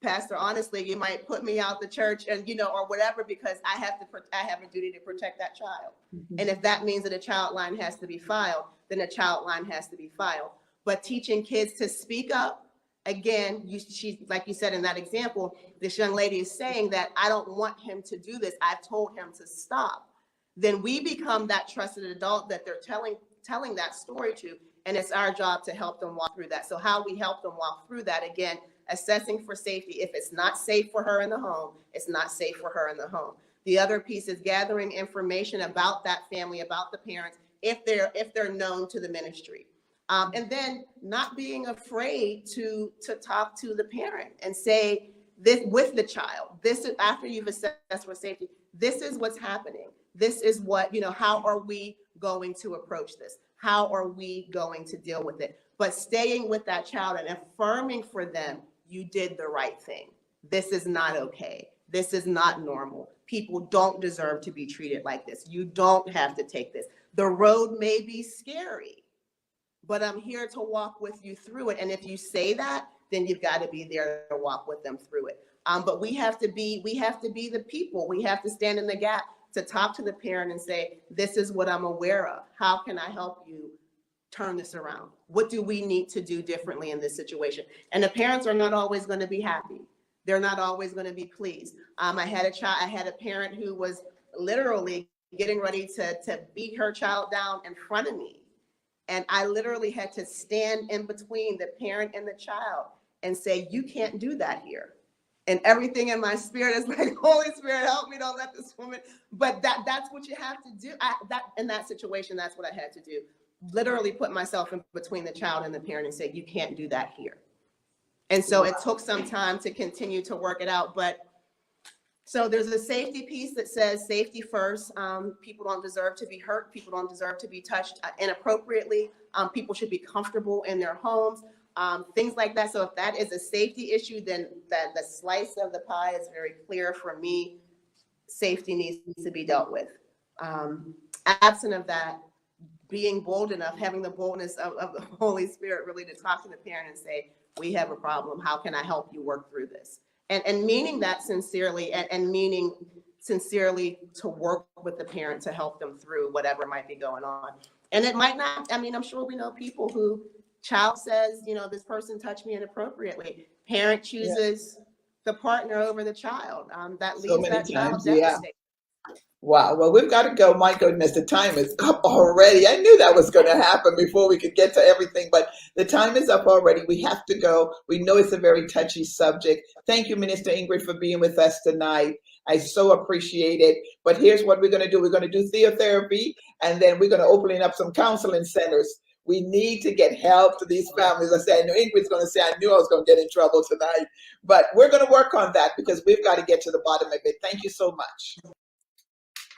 Pastor, honestly, you might put me out the church and, or whatever, because I have a duty to protect that child. Mm-hmm. And if that means that a child line has to be filed, then a child line has to be filed. But teaching kids to speak up, again, she, like you said in that example, this young lady is saying that I don't want him to do this. I've told him to stop. Then we become that trusted adult that they're telling that story to. And it's our job to help them walk through that. So how we help them walk through that, again, assessing for safety. If it's not safe for her in the home, it's not safe for her in the home. The other piece is gathering information about that family, about the parents, if they're known to the ministry. And then not being afraid to talk to the parent and say this with the child. This is after you've assessed for safety. This is what's happening. This is what, how are we going to approach this? How are we going to deal with it? But staying with that child and affirming for them, you did the right thing. This is not okay. This is not normal. People don't deserve to be treated like this. You don't have to take this. The road may be scary, but I'm here to walk with you through it. And if you say that, then you've got to be there to walk with them through it. But we have to be the people. We have to stand in the gap to talk to the parent and say, this is what I'm aware of. How can I help you turn this around? What do we need to do differently in this situation? And the parents are not always going to be happy. They're not always going to be pleased. I had a parent who was literally getting ready to beat her child down in front of me. And I literally had to stand in between the parent and the child and say, you can't do that here. And everything in my spirit is like, Holy Spirit, help me, don't let this woman. But that's what you have to do. In that situation, that's what I had to do. Literally put myself in between the child and the parent and say, you can't do that here. And so it took some time to continue to work it out. But so there's a safety piece that says safety first. People don't deserve to be hurt. People don't deserve to be touched inappropriately. People should be comfortable in their homes. Things like that. So if that is a safety issue, then the slice of the pie is very clear for me. Safety needs to be dealt with. Absent of that, being bold enough, having the boldness of the Holy Spirit really to talk to the parent and say, we have a problem. How can I help you work through this? And meaning that sincerely, and meaning sincerely to work with the parent to help them through whatever might be going on. And it might not, I mean, I'm sure we know people who child says, this person touched me inappropriately. Parent Yeah. chooses the partner over the child. That So leaves many that child times, yeah. devastated. Wow. Well, we've got to go. My goodness, the time is up already. I knew that was going to happen before we could get to everything, but the time is up already. We have to go. We know it's a very touchy subject. Thank you, Minister Ingrid, for being with us tonight. I so appreciate it. But here's what we're going to do. We're going to do theotherapy, and then we're going to open up some counseling centers. We need to get help to these families. I said, I know Ingrid's going to say, I knew I was going to get in trouble tonight, but we're going to work on that because we've got to get to the bottom of it. Thank you so much.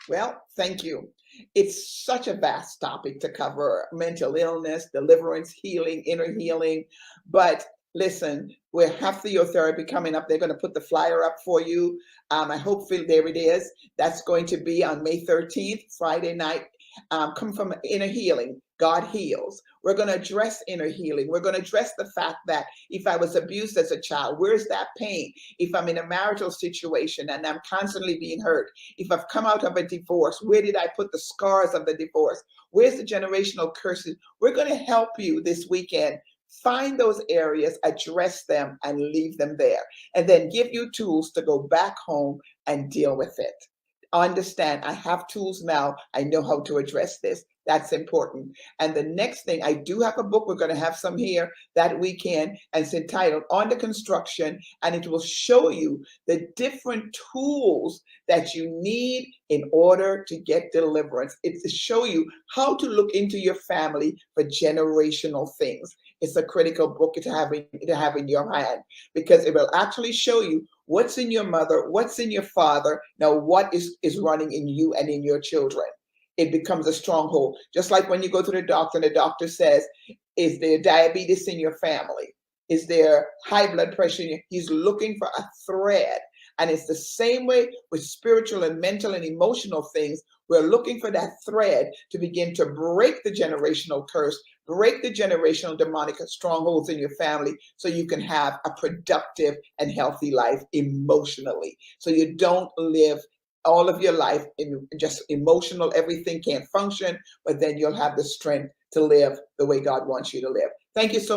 Well, thank you. It's such a vast topic to cover: mental illness, deliverance, healing, inner healing. But listen, we have theotherapy coming up. They're going to put the flyer up for you. I hope there it is. That's going to be on May 13th, Friday night. Come from inner healing. God heals. We're going to address inner healing. We're going to address the fact that if I was abused as a child, where's that pain? If I'm in a marital situation and I'm constantly being hurt, if I've come out of a divorce, where did I put the scars of the divorce? Where's the generational curses? We're going to help you this weekend. Find those areas, address them, and leave them there. And then give you tools to go back home and deal with it. Understand, I have tools now. I know how to address this. That's important. And the next thing, I do have a book. We're going to have some here that weekend, and it's entitled On the Construction, and it will show you the different tools that you need in order to get deliverance. It's to show you how to look into your family for generational things. It's a critical book to have in your hand, because it will actually show you what's in your mother, what's in your father, now what is running in you and in your children. It becomes a stronghold. Just like when you go to the doctor and the doctor says, is there diabetes in your family? Is there high blood pressure in you? He's looking for a thread. And it's the same way with spiritual and mental and emotional things. We're looking for that thread to begin to break the generational curse, break the generational demonic strongholds in your family, so you can have a productive and healthy life emotionally. So you don't live all of your life in just emotional, everything can't function, but then you'll have the strength to live the way God wants you to live. Thank you so